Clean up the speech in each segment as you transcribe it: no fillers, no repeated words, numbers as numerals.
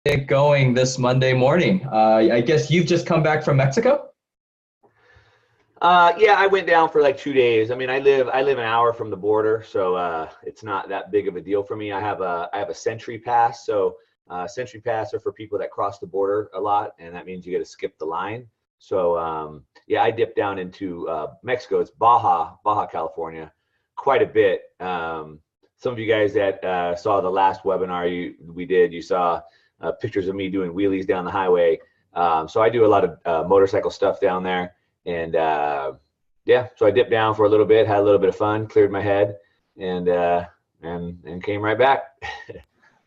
It going this Monday morning? I guess you've just come back from Mexico? Yeah, I went down for like 2 days. I mean, I live an hour from the border, so it's not that big of a deal for me. I have a Century Pass, so Century Pass are for people that cross the border a lot, and that means you got to skip the line. So yeah, I dipped down into Mexico. It's Baja California, quite a bit. Some of you guys that saw the last webinar we did, you saw pictures of me doing wheelies down the highway. So I do a lot of motorcycle stuff down there. And yeah, so I dipped down for a little bit, had a little bit of fun, cleared my head, and came right back.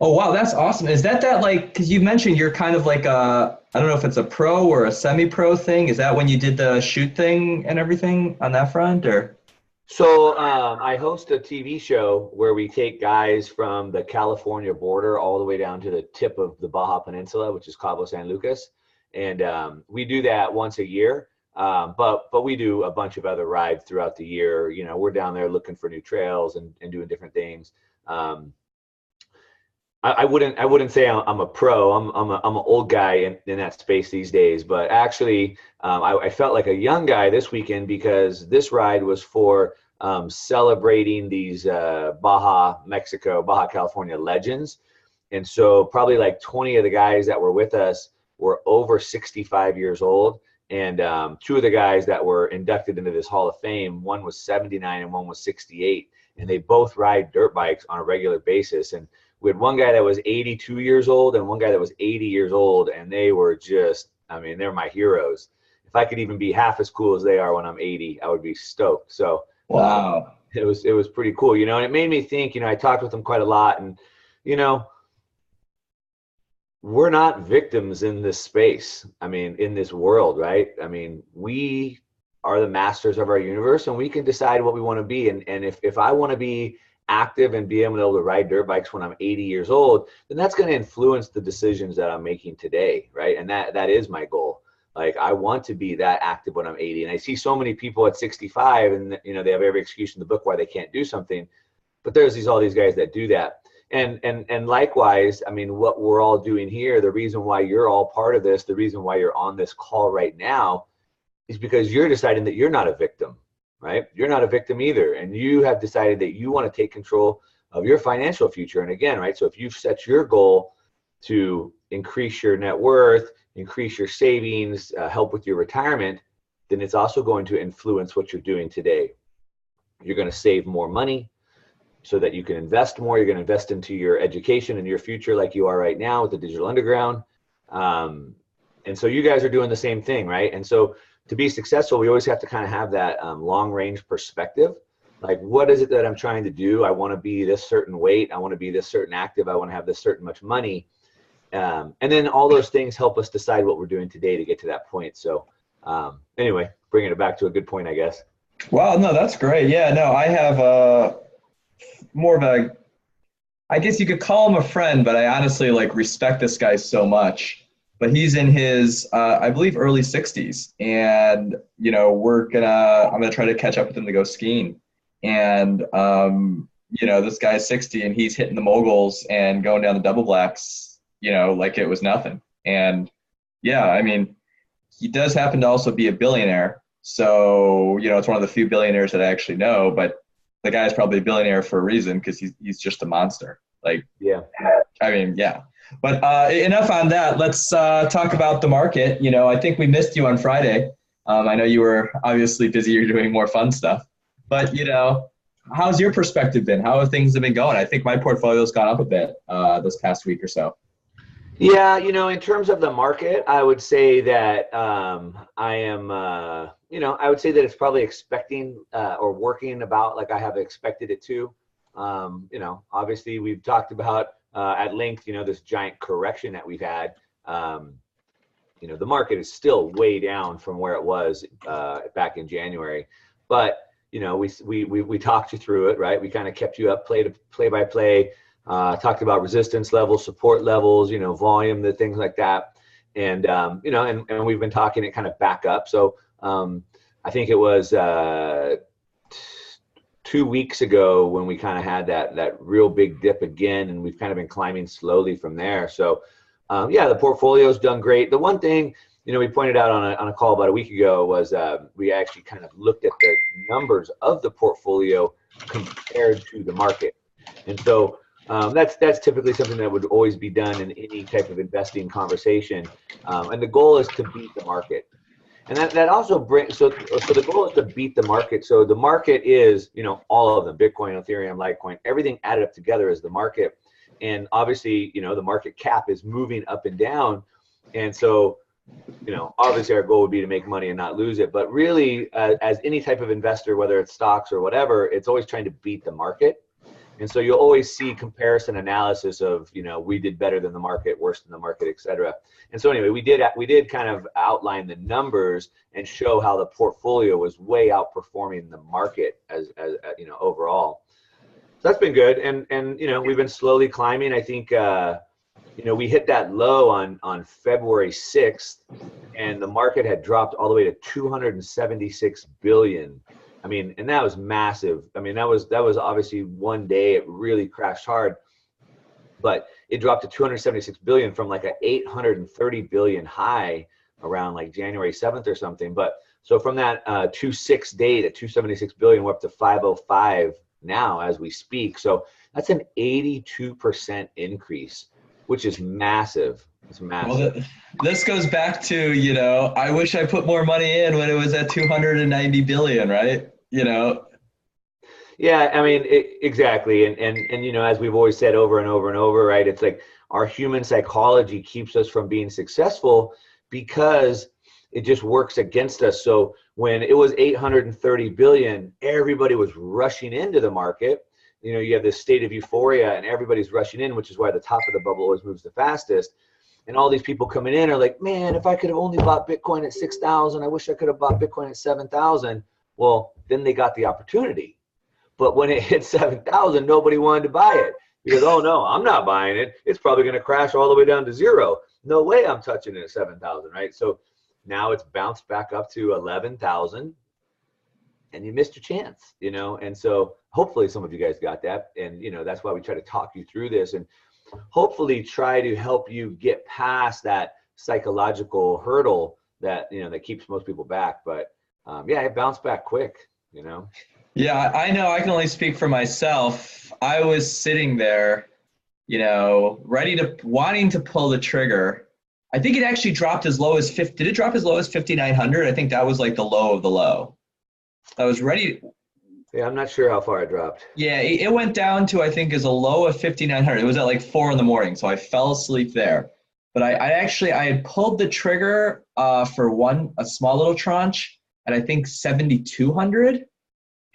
Oh wow, that's awesome. Is that like, because you mentioned you're kind of like I don't know if it's a pro or a semi-pro thing. Is that when you did the shoot thing and everything on that front, or? So I host a TV show where we take guys from the California border all the way down to the tip of the Baja Peninsula, which is Cabo San Lucas, and we do that once a year. But we do a bunch of other rides throughout the year. You know, we're down there looking for new trails and doing different things. I wouldn't say I'm a pro. I'm an old guy in that space these days. But actually, I felt like a young guy this weekend because this ride was for celebrating these Baja California legends. And so probably like 20 of the guys that were with us were over 65 years old. And two of the guys that were inducted into this Hall of Fame, one was 79 and one was 68. And they both ride dirt bikes on a regular basis. And we had one guy that was 82 years old and one guy that was 80 years old. And they were just, I mean, they're my heroes. If I could even be half as cool as they are when I'm 80, I would be stoked. So Wow. it was pretty cool, you know, and it made me think, you know, I talked with them quite a lot and, you know, we're not victims in this space. I mean, in this world, right? I mean, we are the masters of our universe and we can decide what we want to be. And if I want to be active and be able to ride dirt bikes when I'm 80 years old, then that's going to influence the decisions that I'm making today, right? And that is my goal. Like I want to be that active when I'm 80. And I see so many people at 65 and you know, they have every excuse in the book why they can't do something. But there's all these guys that do that. And likewise, I mean, what we're all doing here, the reason why you're all part of this, the reason why you're on this call right now is because you're deciding that you're not a victim, right? You're not a victim either. And you have decided that you want to take control of your financial future. And again, right, so if you've set your goal to increase your net worth, increase your savings, help with your retirement, then it's also going to influence what you're doing today. You're going to save more money so that you can invest more. You're going to invest into your education and your future like you are right now with the Digital Underground. And so you guys are doing the same thing, right? And so to be successful, we always have to kind of have that long range perspective. Like, what is it that I'm trying to do? I want to be this certain weight. I want to be this certain active. I want to have this certain much money. And then all those things help us decide what we're doing today to get to that point. So anyway, bringing it back to a good point, I guess. Wow, no, that's great. Yeah, no, I have more of a, I guess you could call him a friend, but I honestly like respect this guy so much. But he's in his, I believe, early 60s, and you know, I'm gonna try to catch up with him to go skiing. And you know, this guy's 60 and he's hitting the moguls and going down the double blacks, you know, like it was nothing. And yeah, I mean, he does happen to also be a billionaire. So, you know, it's one of the few billionaires that I actually know, but the guy's probably a billionaire for a reason because he's just a monster. Like, Yeah. I mean, yeah. But enough on that. Let's talk about the market. You know, I think we missed you on Friday. I know you were obviously busy. You're doing more fun stuff. But, you know, how's your perspective been? How have things been going? I think my portfolio's gone up a bit this past week or so. Yeah, you know, in terms of the market, I would say that I am, you know, I would say that it's probably expecting or working about like I have expected it to. You know, obviously we've talked about at length, you know, this giant correction that we've had. You know, the market is still way down from where it was back in January, but you know, we talked you through it, right? We kind of kept you up play by play. Talked about resistance levels, support levels, you know, volume, the things like that. And, you know, and we've been talking it kind of back up. So I think it was 2 weeks ago when we kind of had that real big dip again, and we've kind of been climbing slowly from there. So Yeah, the portfolio's done great. The one thing, we pointed out on a call about a week ago was we actually kind of looked at the numbers of the portfolio compared to the market. And so that's typically something that would always be done in any type of investing conversation. And the goal is to beat the market. And that also brings, so the goal is to beat the market. So the market is, all of them, Bitcoin, Ethereum, Litecoin, everything added up together is the market. And obviously, the market cap is moving up and down. And so, obviously our goal would be to make money and not lose it. But really, as any type of investor, whether it's stocks or whatever, it's always trying to beat the market. And so you'll always see comparison analysis of, we did better than the market, worse than the market, et cetera. And so anyway, we did kind of outline the numbers and show how the portfolio was way outperforming the market as overall. So that's been good. And we've been slowly climbing. I think, we hit that low on February 6th, and the market had dropped all the way to 276 billion. I mean, and that was massive. I mean, that was obviously one day it really crashed hard, but it dropped to 276 billion from like a 830 billion high around like January 7th or something. But so from that 26 day at 276 billion, we're up to 505 now as we speak. So that's an 82% increase, which is massive. It's massive. Well, this goes back to, I wish I put more money in when it was at 290 billion, right? Yeah, I mean, exactly. And as we've always said over and over and over, right? It's like our human psychology keeps us from being successful because it just works against us. So when it was 830 billion, everybody was rushing into the market. You have this state of euphoria and everybody's rushing in, which is why the top of the bubble always moves the fastest. And all these people coming in are like, man, if I could have only bought Bitcoin at 6,000, I wish I could have bought Bitcoin at 7,000. Well, then they got the opportunity. But when it hit 7,000, nobody wanted to buy it because, oh no, I'm not buying it. It's probably going to crash all the way down to zero. No way I'm touching it at 7,000, right? So now it's bounced back up to 11,000 and you missed your chance, And so hopefully some of you guys got that. And, that's why we try to talk you through this and hopefully try to help you get past that psychological hurdle that, that keeps most people back. But yeah, it bounced back quick, Yeah, I know. I can only speak for myself. I was sitting there, wanting to pull the trigger. I think it actually dropped as low as 50. Did it drop as low as 5,900? I think that was like the low of the low. I was ready. Yeah, I'm not sure how far it dropped. Yeah, it went down to, I think, as a low of 5,900. It was at like 4 in the morning, so I fell asleep there. But I had pulled the trigger for a small little tranche at I think 7,200.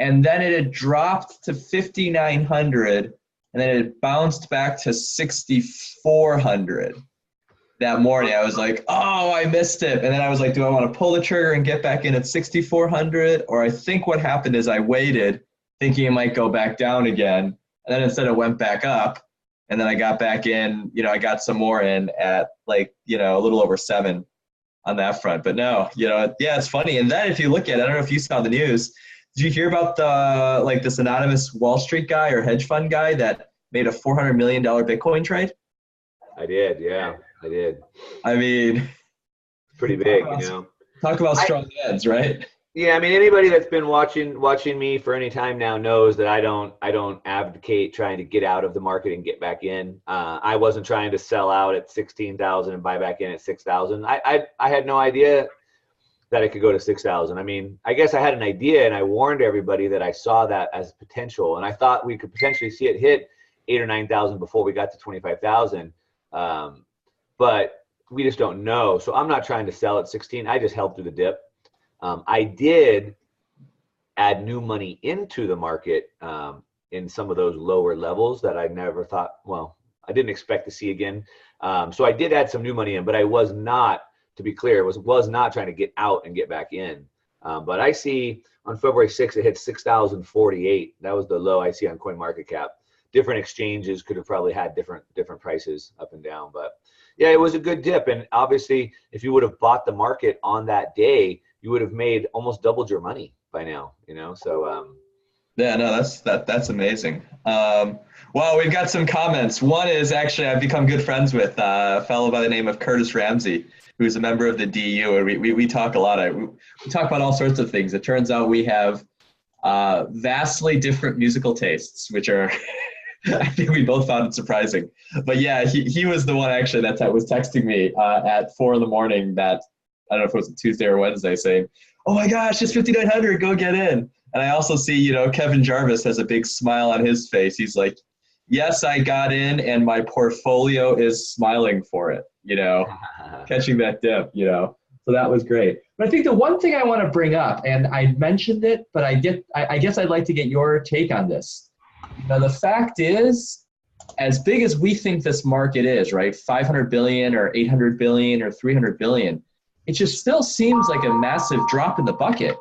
And then it had dropped to 5,900, and then it bounced back to 6,400 that morning. I was like, oh, I missed it. And then I was like, do I want to pull the trigger and get back in at 6,400? Or I think what happened is I waited thinking it might go back down again. And then instead it went back up. And then I got back in, I got some more in at like, a little over 7 on that front. But no, yeah, it's funny. And then if you look at it, I don't know if you saw the news. Did you hear about this anonymous Wall Street guy or hedge fund guy that made a $400 million Bitcoin trade? I did. Yeah, I did. I mean, pretty big, Talk about strong heads, right? Yeah, I mean, anybody that's been watching me for any time now knows that I don't advocate trying to get out of the market and get back in. I wasn't trying to sell out at 16,000 and buy back in at 6,000. I had no idea that it could go to 6,000. I mean, I guess I had an idea and I warned everybody that I saw that as potential. And I thought we could potentially see it hit 8,000 or 9,000 before we got to 25,000. But we just don't know. So I'm not trying to sell at 16. I just held through the dip. I did add new money into the market in some of those lower levels that I never thought, I didn't expect to see again. So I did add some new money in, but I was not, to be clear, was not trying to get out and get back in. But I see on February 6th, it hit 6,048. That was the low I see on CoinMarketCap. Different exchanges could have probably had different prices up and down. But yeah, it was a good dip. And obviously, if you would have bought the market on that day, you would have made almost doubled your money by now, So Yeah, no, that's amazing. Well, we've got some comments. One is actually I've become good friends with a fellow by the name of Curtis Ramsey, who's a member of the DU, and we talk a lot. We talk about all sorts of things. It turns out we have vastly different musical tastes, which are I think we both found it surprising. But yeah, he was the one actually that was texting me at 4 in the morning that I don't know if it was a Tuesday or Wednesday saying, "Oh my gosh, it's 5,900, go get in." And I also see, Kevin Jarvis has a big smile on his face. He's like, "Yes, I got in, and my portfolio is smiling for it." Catching that dip. So that was great. But I think the one thing I want to bring up, and I mentioned it, but I guess I'd like to get your take on this. The fact is, as big as we think this market is, right, 500 billion or 800 billion or 300 billion, it just still seems like a massive drop in the bucket.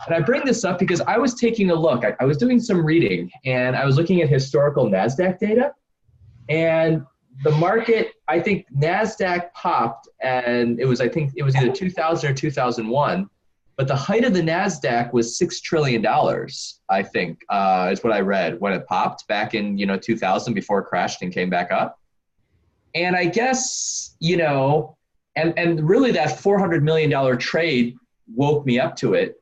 And I bring this up because I was taking a look. I was doing some reading, and I was looking at historical NASDAQ data. And the market, I think NASDAQ popped, and I think it was either 2000 or 2001. But the height of the NASDAQ was $6 trillion, I think, is what I read when it popped back in, 2000 before it crashed and came back up. And I guess, and really that $400 million trade woke me up to it.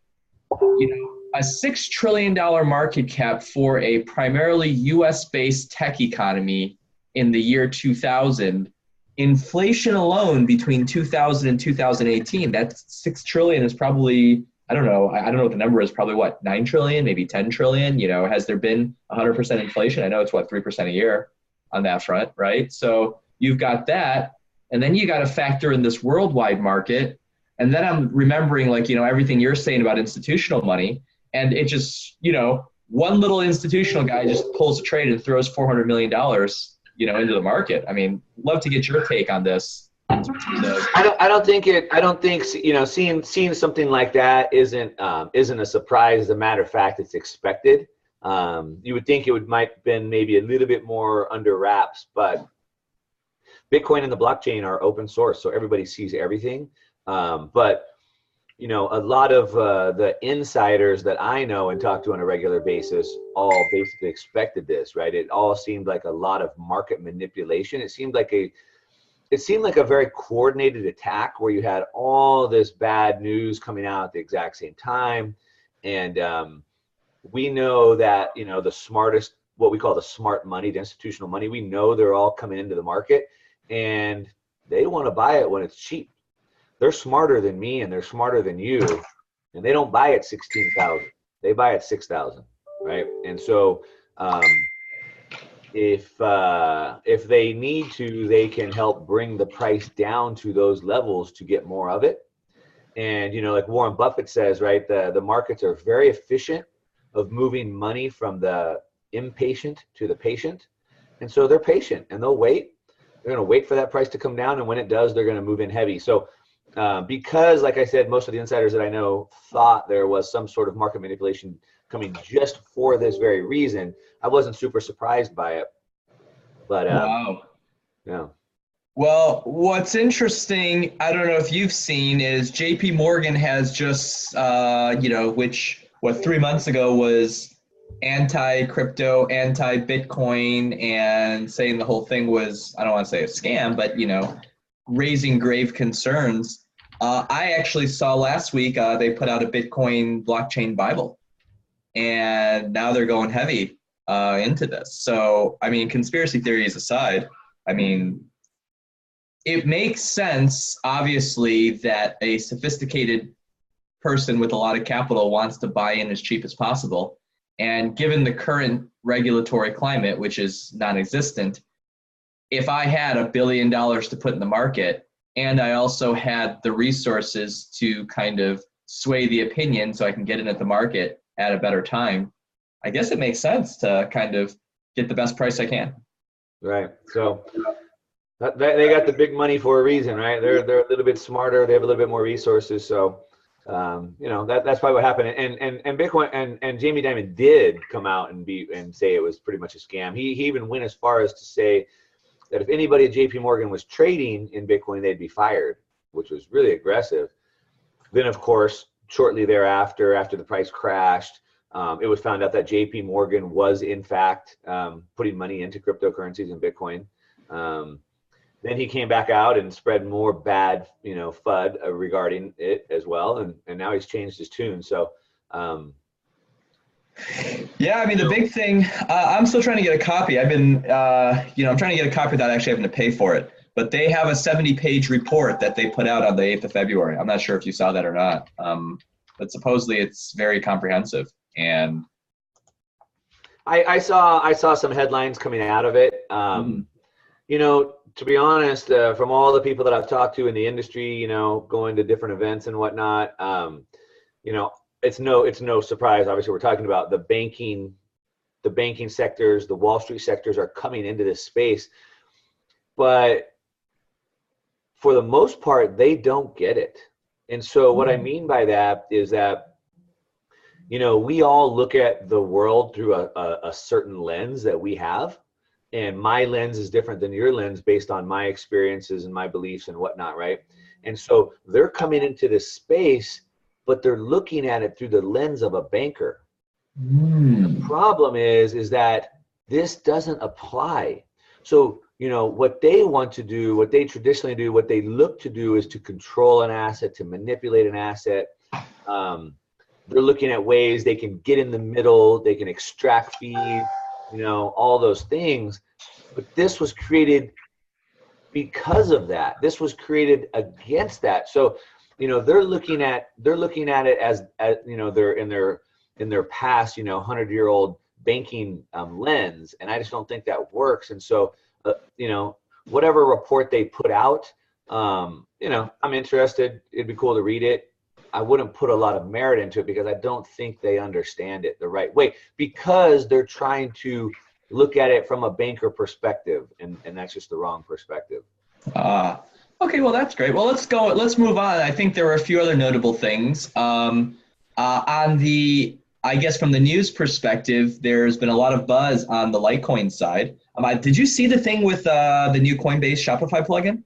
A $6 trillion market cap for a primarily US-based tech economy in the year 2000, inflation alone between 2000 and 2018, that $6 trillion is probably, I don't know what the number is, probably what, 9 trillion, maybe 10 trillion. Has there been 100% inflation? I know it's 3% a year on that front, right? So you've got that, and then you got to factor in this worldwide market. And then I'm remembering everything you're saying about institutional money, and it just, one little institutional guy just pulls a trade and throws $400 million into the market. I mean, love to get your take on this. I don't think seeing something like that isn't a surprise. As a matter of fact, it's expected. You would think it might have been maybe a little bit more under wraps, but Bitcoin and the blockchain are open source, so everybody sees everything. But a lot of the insiders that I know and talk to on a regular basis all basically expected this, right? It all seemed like a lot of market manipulation. It seemed like a very coordinated attack where you had all this bad news coming out at the exact same time. And we know that, the smartest, what we call the smart money, the institutional money, we know they're all coming into the market and they want to buy it when it's cheap. They're smarter than me and they're smarter than you, and they don't buy at 16,000. They buy at 6,000, right? And so if they need to, they can help bring the price down to those levels to get more of it. And like Warren Buffett says, right, the markets are very efficient of moving money from the impatient to the patient, and so they're patient and they'll wait. They're going to wait for that price to come down, and when it does, they're going to move in heavy. So because, like I said, most of the insiders that I know thought there was some sort of market manipulation coming just for this very reason, I wasn't super surprised by it. But wow. Yeah. Well, what's interesting, I don't know if you've seen, is JP Morgan has just, which 3 months ago was anti-crypto, anti-Bitcoin, and saying the whole thing was, I don't want to say a scam, but, raising grave concerns. I actually saw last week they put out a Bitcoin blockchain Bible, and now they're going heavy into this. So, I mean, conspiracy theories aside, I mean, it makes sense, obviously, that a sophisticated person with a lot of capital wants to buy in as cheap as possible. And given the current regulatory climate, which is non-existent, if I had $1 billion to put in the market, and I also had the resources to kind of sway the opinion so I can get in at the market at a better time, I guess it makes sense to kind of get the best price I can. Right. So they got the big money for a reason, right? They're a little bit smarter. They have a little bit more resources. So, that's probably what happened. And Bitcoin and Jamie Dimon did come out and say it was pretty much a scam. He even went as far as to say that if anybody at JP Morgan was trading in Bitcoin, they'd be fired, which was really aggressive. Then, of course, shortly thereafter, after the price crashed, It was found out that JP Morgan was in fact putting money into cryptocurrencies and Bitcoin. Then he came back out and spread more bad, FUD regarding it as well, and now he's changed his tune. So, yeah, I mean, the big thing, I'm still trying to get a copy. I've been, I'm trying to get a copy without actually having to pay for it. But they have a 70-page report that they put out on the 8th of February. I'm not sure if you saw that or not, but supposedly it's very comprehensive. And I saw some headlines coming out of it. To be honest, from all the people that I've talked to in the industry, going to different events and whatnot, it's no surprise. Obviously, we're talking about the banking sectors, the Wall Street sectors are coming into this space, but for the most part, they don't get it. And so what I mean by that is that, we all look at the world through a certain lens that we have. And my lens is different than your lens based on my experiences and my beliefs and whatnot, right? And so they're coming into this space, but they're looking at it through the lens of a banker. The problem is that this doesn't apply. So, what they want to do, what they traditionally do, what they look to do is to control an asset, to manipulate an asset. They're looking at ways they can get in the middle, they can extract fees, all those things. But this was created because of that. This was created against that. So, they're looking at it as they're in their past, 100-year-old banking lens, and I just don't think that works. And so, whatever report they put out, I'm interested. It'd be cool to read it. I wouldn't put a lot of merit into it because I don't think they understand it the right way, because they're trying to look at it from a banker perspective, and that's just the wrong perspective. Okay, well, that's great. Well, let's move on. I think there were a few other notable things. On the, I guess from the news perspective, there's been a lot of buzz on the Litecoin side. Did you see the thing with the new Coinbase Shopify plugin?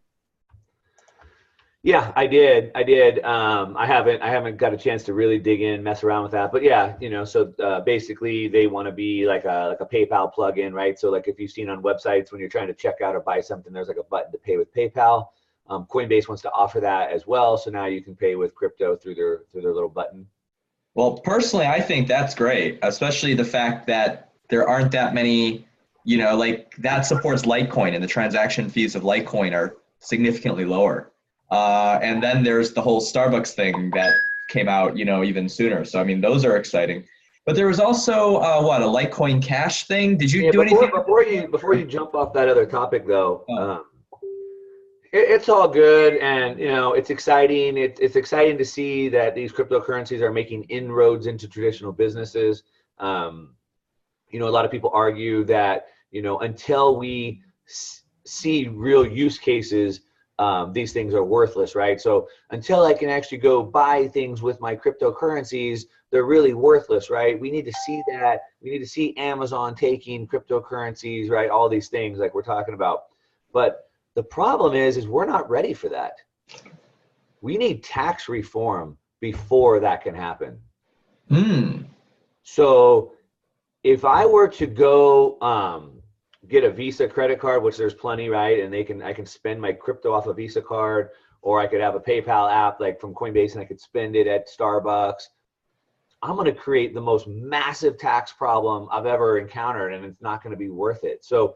Yeah, I did. I haven't got a chance to really dig in, mess around with that. But yeah, so basically they want to be like a PayPal plugin, right? So like if you've seen on websites when you're trying to check out or buy something, there's like a button to pay with PayPal. Coinbase wants to offer that as well. So now you can pay with crypto through their little button. Well, personally, I think that's great, especially the fact that there aren't that many, like that supports Litecoin, and the transaction fees of Litecoin are significantly lower. And then there's the whole Starbucks thing that came out, even sooner. So, I mean, those are exciting. But there was also, a Litecoin Cash thing? Did you do anything? Before you jump off that other topic, though, it's all good, and, it's exciting. It's exciting to see that these cryptocurrencies are making inroads into traditional businesses. A lot of people argue that, until we see real use cases, these things are worthless, right? So until I can actually go buy things with my cryptocurrencies, they're really worthless, right? We need to see that. We need to see Amazon taking cryptocurrencies, right? All these things like we're talking about. But the problem is we're not ready for that. We need tax reform before that can happen. So if I were to go get a Visa credit card, which there's plenty, right? And I can spend my crypto off a Visa card, or I could have a PayPal app like from Coinbase and I could spend it at Starbucks. I'm going to create the most massive tax problem I've ever encountered, and it's not going to be worth it. So,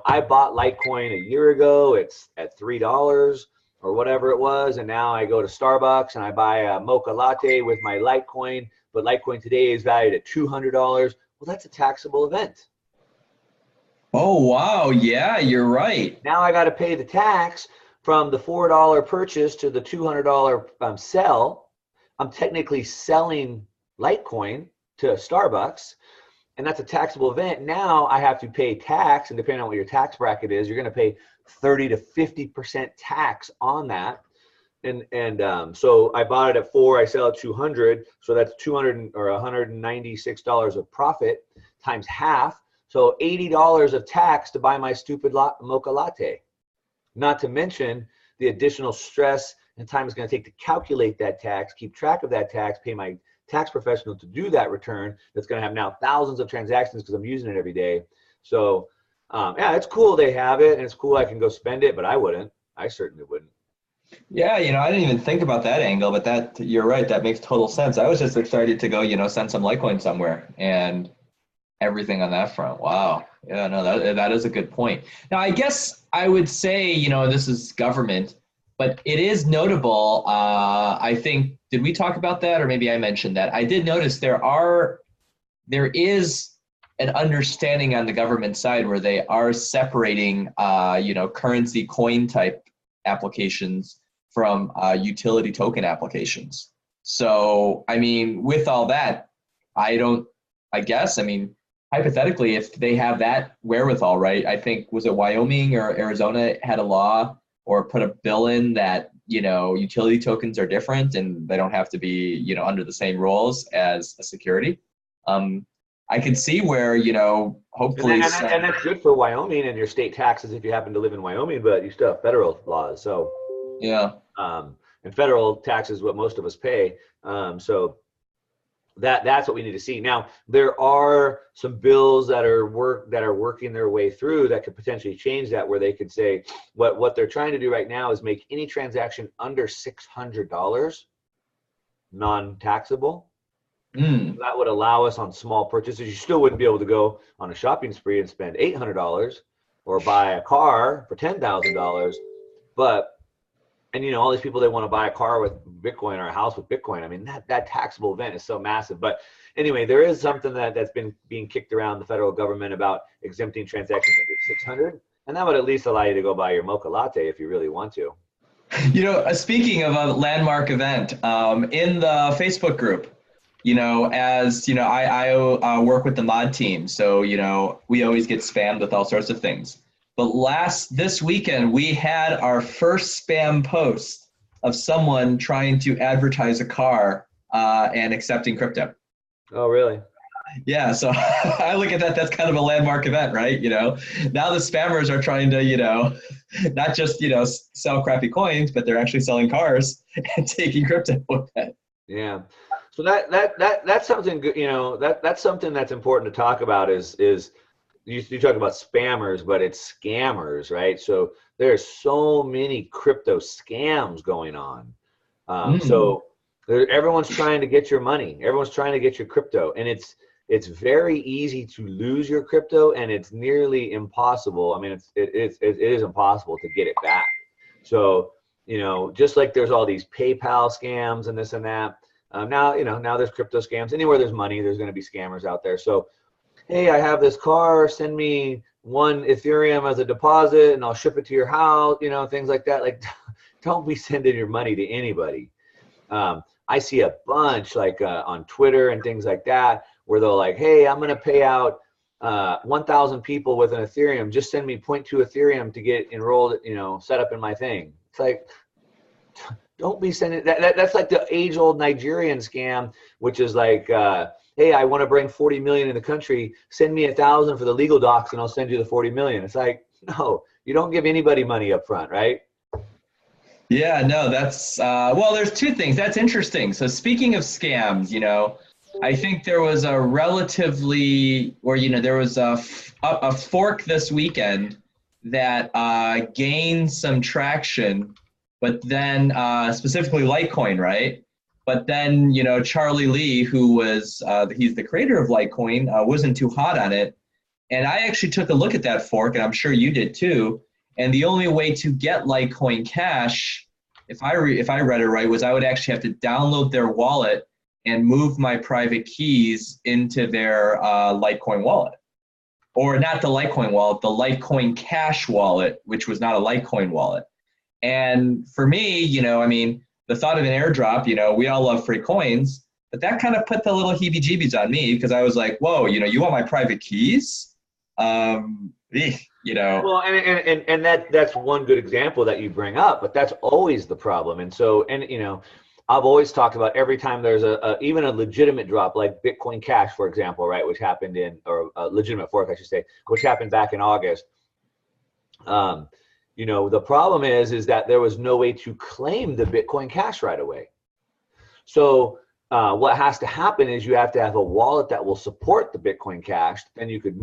I bought Litecoin a year ago. It's at $3 or whatever it was. And now I go to Starbucks and I buy a mocha latte with my Litecoin, but Litecoin today is valued at $200. Well, that's a taxable event. Oh, wow. Yeah, you're right. Now I got to pay the tax from the $4 purchase to the $200 sell. I'm technically selling Litecoin to Starbucks, and that's a taxable event. Now I have to pay tax, and depending on what your tax bracket is, you're going to pay 30 to 50% tax on that. And so I bought it at $4, I sell at $200, so that's $200 or $196 of profit times half. So $80 of tax to buy my stupid mocha latte. Not to mention the additional stress and time it's going to take to calculate that tax, keep track of that tax, pay my tax professional to do that return that's going to have now thousands of transactions because I'm using it every day. So yeah, it's cool they have it, and it's cool I can go spend it, but I wouldn't. I certainly wouldn't. Yeah, I didn't even think about that angle, but that you're right. That makes total sense. I was just excited to go, send some Litecoin somewhere and everything on that front. Wow. Yeah, no, that is a good point. Now, I guess I would say, this is government, but it is notable. I think, did we talk about that, or maybe I mentioned that? I did notice there is an understanding on the government side where they are separating, currency coin type applications from utility token applications. So, I mean, with all that, hypothetically, if they have that wherewithal, right? I think, was it Wyoming or Arizona had a law or put a bill in that, utility tokens are different and they don't have to be, under the same rules as a security. I can see where, hopefully. And that's good for Wyoming and your state taxes if you happen to live in Wyoming, but you still have federal laws. So, yeah. And federal tax is what most of us pay. So that's what we need to see. Now, there are some bills that are working their way through that could potentially change that, where they could say what they're trying to do right now is make any transaction under $600 non-taxable. That would allow us on small purchases. You still wouldn't be able to go on a shopping spree and spend $800 or buy a car for $10,000. But, and all these people, they want to buy a car with Bitcoin or a house with Bitcoin. I mean, that taxable event is so massive. But anyway, there is something that's been being kicked around the federal government about exempting transactions under 600. And that would at least allow you to go buy your mocha latte if you really want to. Speaking of a landmark event, in the Facebook group, I work with the mod team, so, we always get spammed with all sorts of things. But this weekend, we had our first spam post of someone trying to advertise a car and accepting crypto. Oh, really? Yeah, so I look at that, that's kind of a landmark event, right? Now the spammers are trying to, not just, sell crappy coins, but they're actually selling cars and taking crypto with it. Yeah. So that's something good, that's something that's important to talk about is you talk about spammers, but it's scammers, right? So there's so many crypto scams going on. So everyone's trying to get your money. Everyone's trying to get your crypto, and it's very easy to lose your crypto, and it's nearly impossible. I mean, it is impossible to get it back. So, just like there's all these PayPal scams and this and that. Now there's crypto scams. Anywhere there's money, there's going to be scammers out there. So, hey, I have this car, send me 1 Ethereum as a deposit and I'll ship it to your house, things like that. Like, don't be sending your money to anybody. I see a bunch on Twitter and things like that where they're like, hey, I'm going to pay out 1,000 people with an Ethereum. Just send me 0.2 Ethereum to get enrolled, set up in my thing. It's like, don't be sending that. That's like the age-old Nigerian scam, which is like, hey, I want to bring 40 million in the country. Send me 1,000 for the legal docs, and I'll send you the 40 million. It's like, no, you don't give anybody money up front, right? Yeah, no, that's there's two things. That's interesting. So speaking of scams, I think there was a there was a fork this weekend that gained some traction. But then specifically Litecoin, right? But then, Charlie Lee, who was, he's the creator of Litecoin, wasn't too hot on it. And I actually took a look at that fork, and I'm sure you did too. And the only way to get Litecoin Cash, if I read it right, was I would actually have to download their wallet and move my private keys into their Litecoin wallet. Or not the Litecoin wallet, the Litecoin Cash wallet, which was not a Litecoin wallet. And for me, the thought of an airdrop, we all love free coins, but that kind of put the little heebie-jeebies on me because I was like, whoa, you want my private keys? Well, and that's one good example that you bring up, but that's always the problem. And so, I've always talked about every time there's even a legitimate drop like Bitcoin Cash, for example, right, which happened or a legitimate fork, I should say, which happened back in August. The problem is that there was no way to claim the Bitcoin Cash right away. So what has to happen is you have to have a wallet that will support the Bitcoin Cash. Then you could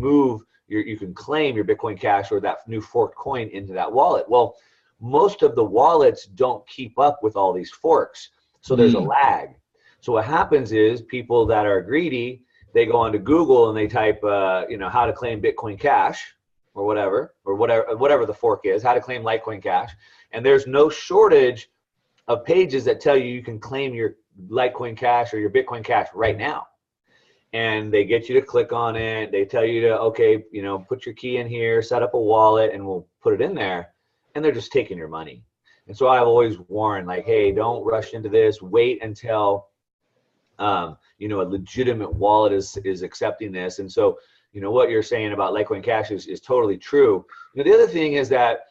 you can claim your Bitcoin Cash or that new forked coin into that wallet. Well, most of the wallets don't keep up with all these forks. So there's a lag. So what happens is people that are greedy, they go onto Google and they type, how to claim Bitcoin Cash or whatever the fork is, how to claim Litecoin Cash. And there's no shortage of pages that tell you can claim your Litecoin Cash or your Bitcoin Cash right now. And they get you to click on it. They tell you to, okay, put your key in here, set up a wallet, and we'll put it in there. And they're just taking your money. And so I've always warned, like, hey, don't rush into this. Wait until, a legitimate wallet is accepting this. And so, what you're saying about Litecoin Cash is totally true. The other thing is that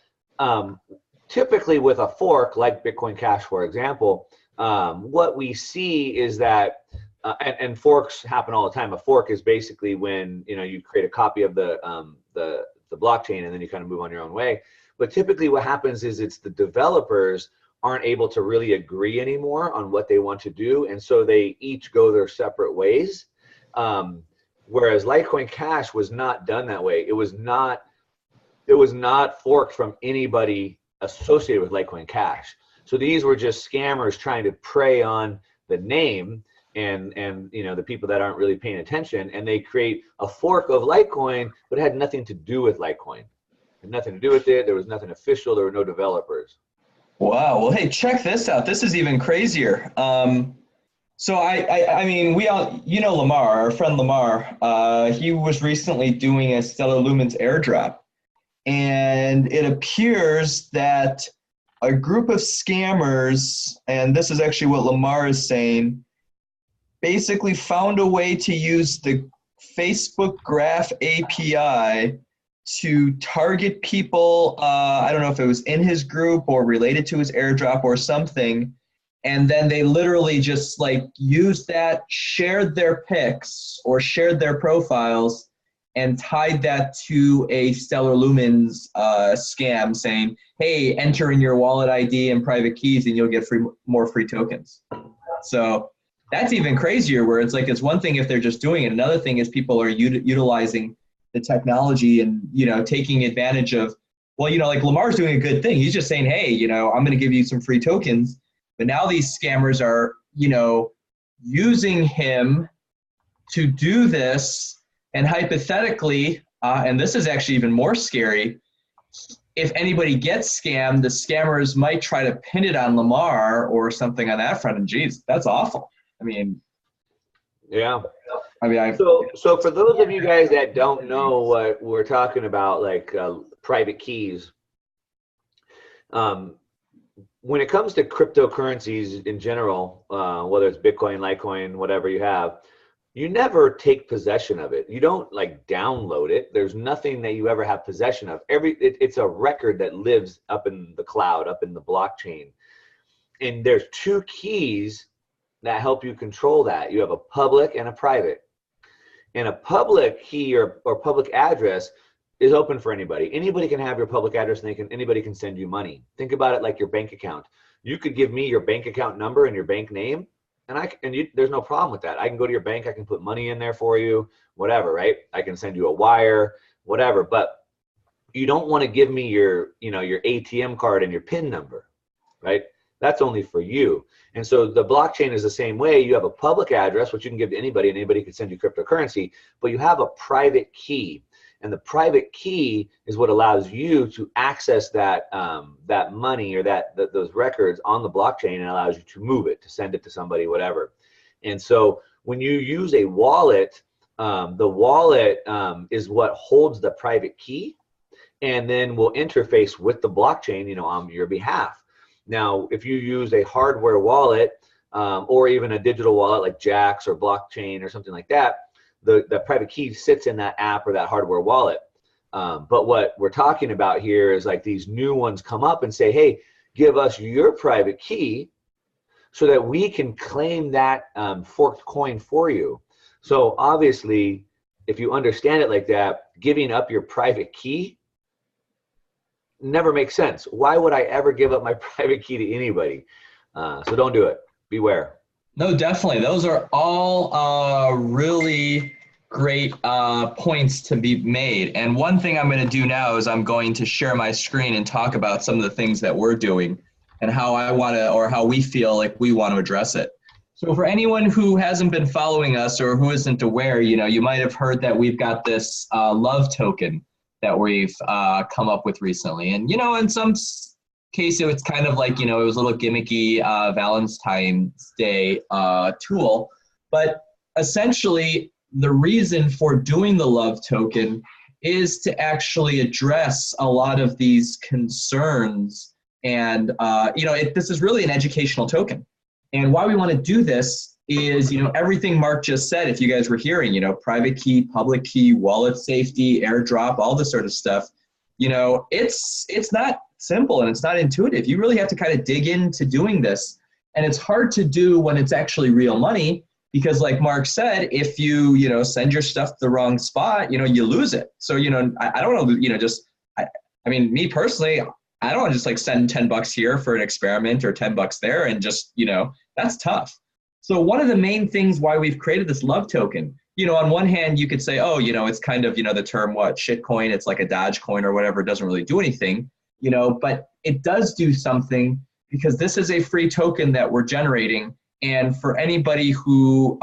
typically with a fork like Bitcoin Cash, for example, what we see is that, and forks happen all the time. A fork is basically when you create a copy of the blockchain and then you kind of move on your own way. But typically what happens is it's the developers aren't able to really agree anymore on what they want to do, and so they each go their separate ways. Whereas Litecoin Cash was not done that way. It was not forked from anybody associated with Litecoin Cash. So these were just scammers trying to prey on the name and the people that aren't really paying attention, and they create a fork of Litecoin, but it had nothing to do with Litecoin. It had nothing to do with it. There was nothing official. There were no developers. Wow. Well, hey, check this out. This is even crazier. So I mean, we all, Lamar, our friend Lamar, he was recently doing a Stellar Lumens airdrop, and it appears that a group of scammers, and this is actually what Lamar is saying, basically found a way to use the Facebook Graph API to target people. I don't know if it was in his group or related to his airdrop or something. And then they literally just used that, shared their pics or shared their profiles, and tied that to a Stellar Lumens scam saying, hey, enter in your wallet ID and private keys and you'll get more free tokens. So that's even crazier, where it's one thing if they're just doing it. Another thing is people are utilizing the technology and, taking advantage of, like Lamar's doing a good thing. He's just saying, hey, I'm going to give you some free tokens. But now these scammers are, using him to do this. And hypothetically, and this is actually even more scary, if anybody gets scammed, the scammers might try to pin it on Lamar or something on that front. And geez, that's awful. I mean, yeah. So for those of you guys that don't know what we're talking about, like private keys, when it comes to cryptocurrencies in general, whether it's Bitcoin, Litecoin, whatever you have, you never take possession of it. You don't download it. There's nothing that you ever have possession of. It's a record that lives up in the cloud, up in the blockchain. And there's two keys that help you control that. You have a public and a private. And a public key or public address is open for anybody. Anybody can have your public address and anybody can send you money. Think about it like your bank account. You could give me your bank account number and your bank name, and there's no problem with that. I can go to your bank, I can put money in there for you, whatever, right? I can send you a wire, whatever. But you don't want to give me your ATM card and your PIN number, right? That's only for you. And so the blockchain is the same way. You have a public address, which you can give to anybody, and anybody can send you cryptocurrency, but you have a private key. And the private key is what allows you to access that that money or those records on the blockchain, and allows you to move it, to send it to somebody, whatever. And so when you use a wallet, the wallet is what holds the private key, and then will interface with the blockchain, on your behalf. Now, if you use a hardware wallet or even a digital wallet like Jax or blockchain or something like that, the private key sits in that app or that hardware wallet. But what we're talking about here is these new ones come up and say, hey, give us your private key so that we can claim that forked coin for you. So obviously, if you understand it like that, giving up your private key never makes sense. Why would I ever give up my private key to anybody? So don't do it. Beware. No, definitely. Those are all really great points to be made. And one thing I'm going to do now is I'm going to share my screen and talk about some of the things that we're doing and how I want to, or how we feel like we want to address it. So for anyone who hasn't been following us or who isn't aware, you might have heard that we've got this love token that we've come up with recently. And, in some case, it's kind of like, it was a little gimmicky Valentine's Day tool. But essentially, the reason for doing the love token is to actually address a lot of these concerns. And, this is really an educational token. And why we want to do this is, everything Mark just said, if you guys were hearing, private key, public key, wallet safety, airdrop, all this sort of stuff, it's not simple and it's not intuitive. You really have to kind of dig into doing this. And it's hard to do when it's actually real money because like Mark said, if you, send your stuff to the wrong spot, you lose it. So, I don't know, I mean, me personally, I don't want to just like send $10 here for an experiment or $10 there and just, that's tough. So one of the main things why we've created this love token, on one hand, you could say, oh, it's kind of, the term shitcoin, it's like a Dogecoin or whatever, it doesn't really do anything, but it does do something because this is a free token that we're generating. And for anybody who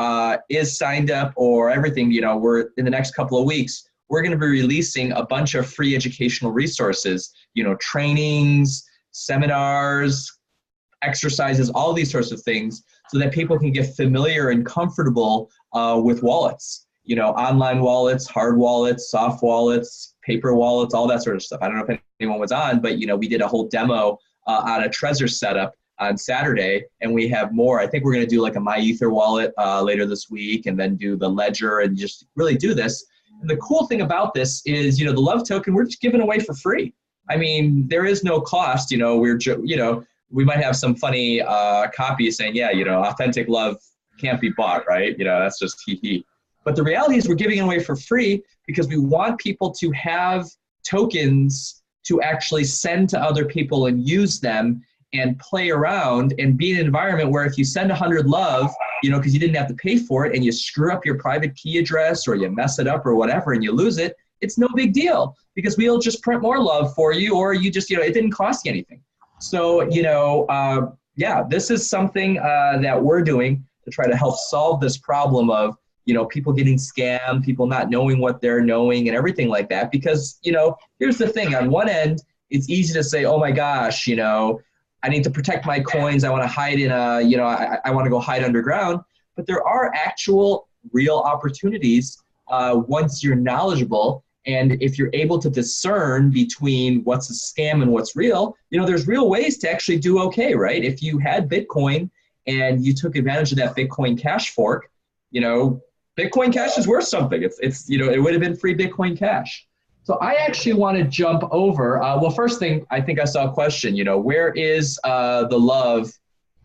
is signed up or everything, we're in the next couple of weeks, we're going to be releasing a bunch of free educational resources, trainings, seminars, exercises, all these sorts of things so that people can get familiar and comfortable with wallets, online wallets, hard wallets, soft wallets, paper wallets, all that sort of stuff. I don't know if anyone was on, but, we did a whole demo on a Trezor setup on Saturday, and we have more. I think we're going to do like a MyEther wallet later this week and then do the Ledger and just really do this. And the cool thing about this is, the love token, we're just giving away for free. I mean, there is no cost, we might have some funny copy saying, yeah, authentic love can't be bought, right? That's just hee. But the reality is we're giving it away for free because we want people to have tokens to actually send to other people and use them and play around and be in an environment where if you send 100 love, because you didn't have to pay for it and you screw up your private key address or you mess it up or whatever and you lose it, it's no big deal because we'll just print more love for you or you just, it didn't cost you anything. So, this is something that we're doing to try to help solve this problem of, people getting scammed, people not knowing what they're knowing and everything like that. Because, here's the thing. On one end, it's easy to say, oh my gosh, I need to protect my coins. I want to hide in I want to go hide underground. But there are actual real opportunities once you're knowledgeable. And if you're able to discern between what's a scam and what's real, there's real ways to actually do okay, right? If you had Bitcoin and you took advantage of that Bitcoin Cash fork, Bitcoin Cash is worth something. It's it would have been free Bitcoin Cash. So I actually want to jump over. Well, first thing, I think I saw a question, where is the love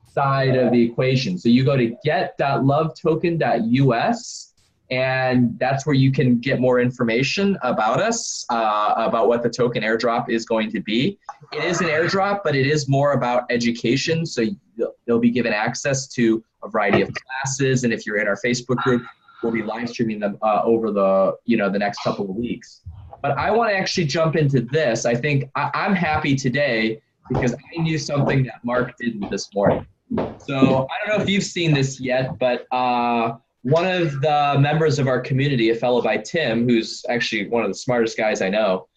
side of the equation? So you go to get.lovetoken.us, and that's where you can get more information about us, about what the token airdrop is going to be. It is an airdrop, but it is more about education. So you'll be given access to a variety of classes. And if you're in our Facebook group, we'll be live streaming them over the next couple of weeks. But I want to actually jump into this. I think I'm happy today because I knew something that Mark didn't this morning. So I don't know if you've seen this yet, but one of the members of our community, a fellow by Tim, who's actually one of the smartest guys I know,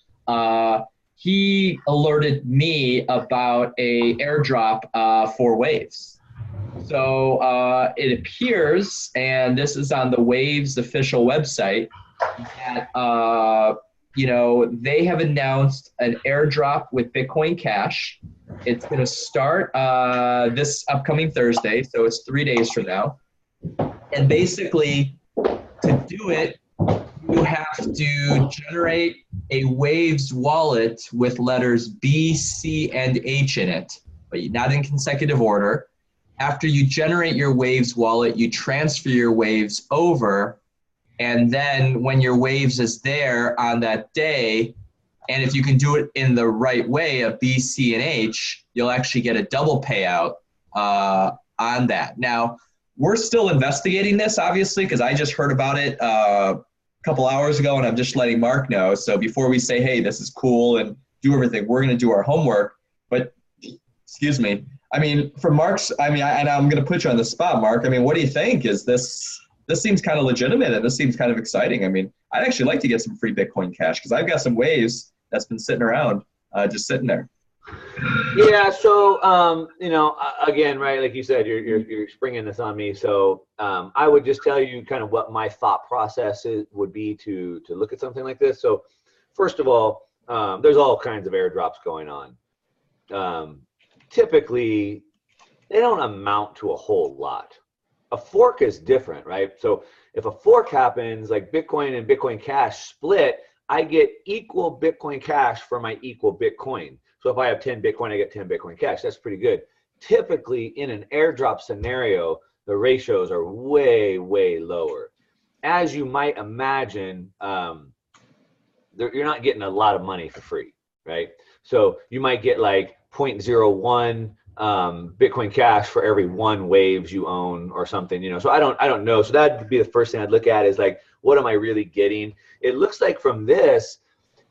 he alerted me about a airdrop for Waves. So it appears, and this is on the Waves official website, that they have announced an airdrop with Bitcoin Cash. It's going to start this upcoming Thursday, so it's 3 days from now. And basically, to do it, you have to generate a Waves wallet with letters B, C, and H in it, but not in consecutive order. After you generate your Waves wallet, you transfer your Waves over, and then when your Waves is there on that day, and if you can do it in the right way, a B, C, and H, you'll actually get a double payout on that. Now, we're still investigating this, obviously, because I just heard about it a couple hours ago, and I'm just letting Mark know. So before we say, hey, this is cool and do everything, we're going to do our homework. But, excuse me, I mean, for Mark's, I mean, and I'm going to put you on the spot, Mark. I mean, what do you think? Is this seems kind of legitimate, and this seems kind of exciting. I mean, I'd actually like to get some free Bitcoin Cash because I've got some waves that's been sitting around, just sitting there. Yeah. So, again, right, like you said, you're springing this on me. So, I would just tell you kind of what my thought process would be to look at something like this. So, first of all, there's all kinds of airdrops going on. Typically, they don't amount to a whole lot. A fork is different, right? So if a fork happens, like Bitcoin and Bitcoin Cash split, I get equal Bitcoin Cash for my equal Bitcoin. So if I have 10 Bitcoin, I get 10 Bitcoin Cash. That's pretty good. Typically, in an airdrop scenario, the ratios are way, way lower. As you might imagine, you're not getting a lot of money for free, right? So you might get like 0.01 Bitcoin Cash for every 1 waves you own or something, So I don't know. So that'd be the first thing I'd look at is like, what am I really getting? It looks like from this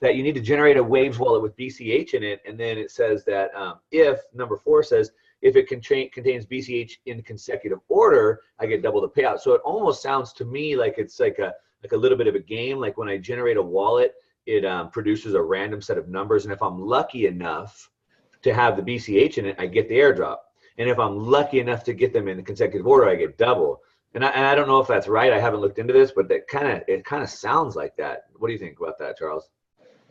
that you need to generate a waves wallet with BCH in it, and then it says that if number 4 says if it contains BCH in consecutive order, I get double the payout. So it almost sounds to me like it's like a little bit of a game. Like when I generate a wallet, it produces a random set of numbers, and if I'm lucky enough to have the BCH in it, I get the airdrop. And if I'm lucky enough to get them in consecutive order, I get double. And I don't know if that's right. I haven't looked into this, but it kind of sounds like that. What do you think about that, Charles?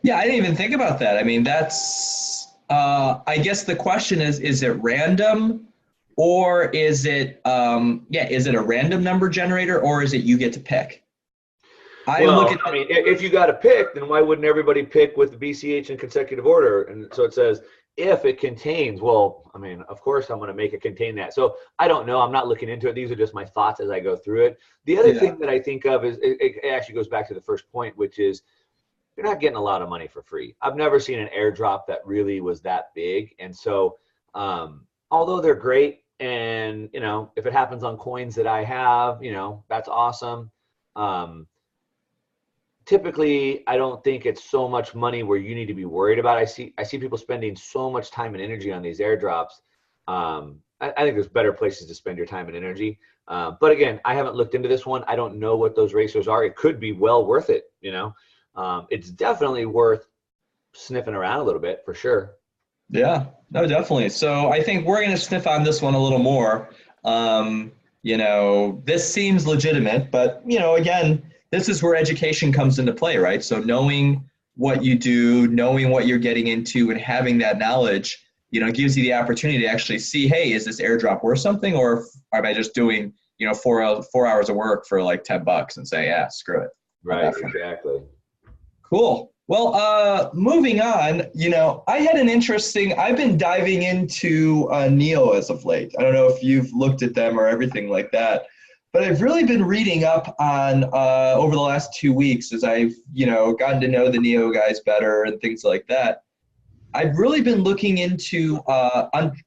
Yeah, I didn't even think about that. I mean, that's, I guess the question is it random or is it, is it a random number generator or is it you get to pick? If you got to pick, then why wouldn't everybody pick with the BCH in consecutive order? And so it says, if it contains, of course I'm going to make it contain that. So I don't know. I'm not looking into it. These are just my thoughts as I go through it. The other thing that I think of is it actually goes back to the first point, which is you're not getting a lot of money for free. I've never seen an airdrop that really was that big. And so although they're great and, if it happens on coins that I have, that's awesome. Typically, I don't think it's so much money where you need to be worried about. I see people spending so much time and energy on these airdrops. I think there's better places to spend your time and energy. But again, I haven't looked into this one. I don't know what those ratios are. It could be well worth it. It's definitely worth sniffing around a little bit for sure. Yeah, no, definitely. So I think we're going to sniff on this one a little more. This seems legitimate, but again, this is where education comes into play, right? So knowing what you do, knowing what you're getting into, and having that knowledge, gives you the opportunity to actually see, hey, is this airdrop worth something, or am I just doing, 4 hours of work for like $10 and say, yeah, screw it. Right, exactly. Cool. Well, moving on, I've been diving into NEO as of late. I don't know if you've looked at them or everything like that. But I've really been reading up on over the last 2 weeks as I've, gotten to know the NEO guys better and things like that. I've really been looking into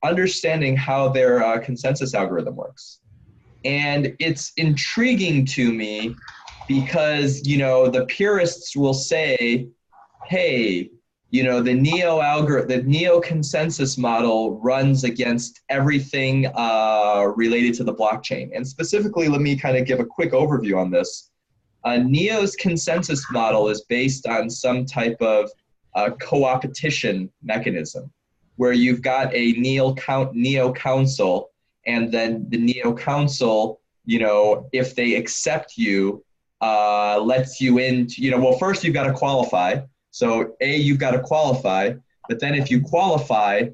understanding how their consensus algorithm works. And it's intriguing to me because, the purists will say, hey, the NEO consensus model runs against everything related to the blockchain. And specifically, let me kind of give a quick overview on this. NEO's consensus model is based on some type of co-opetition mechanism, where you've got a NEO council, and then the NEO council, if they accept you, lets you into, first you've got to qualify. So you've got to qualify, but then if you qualify,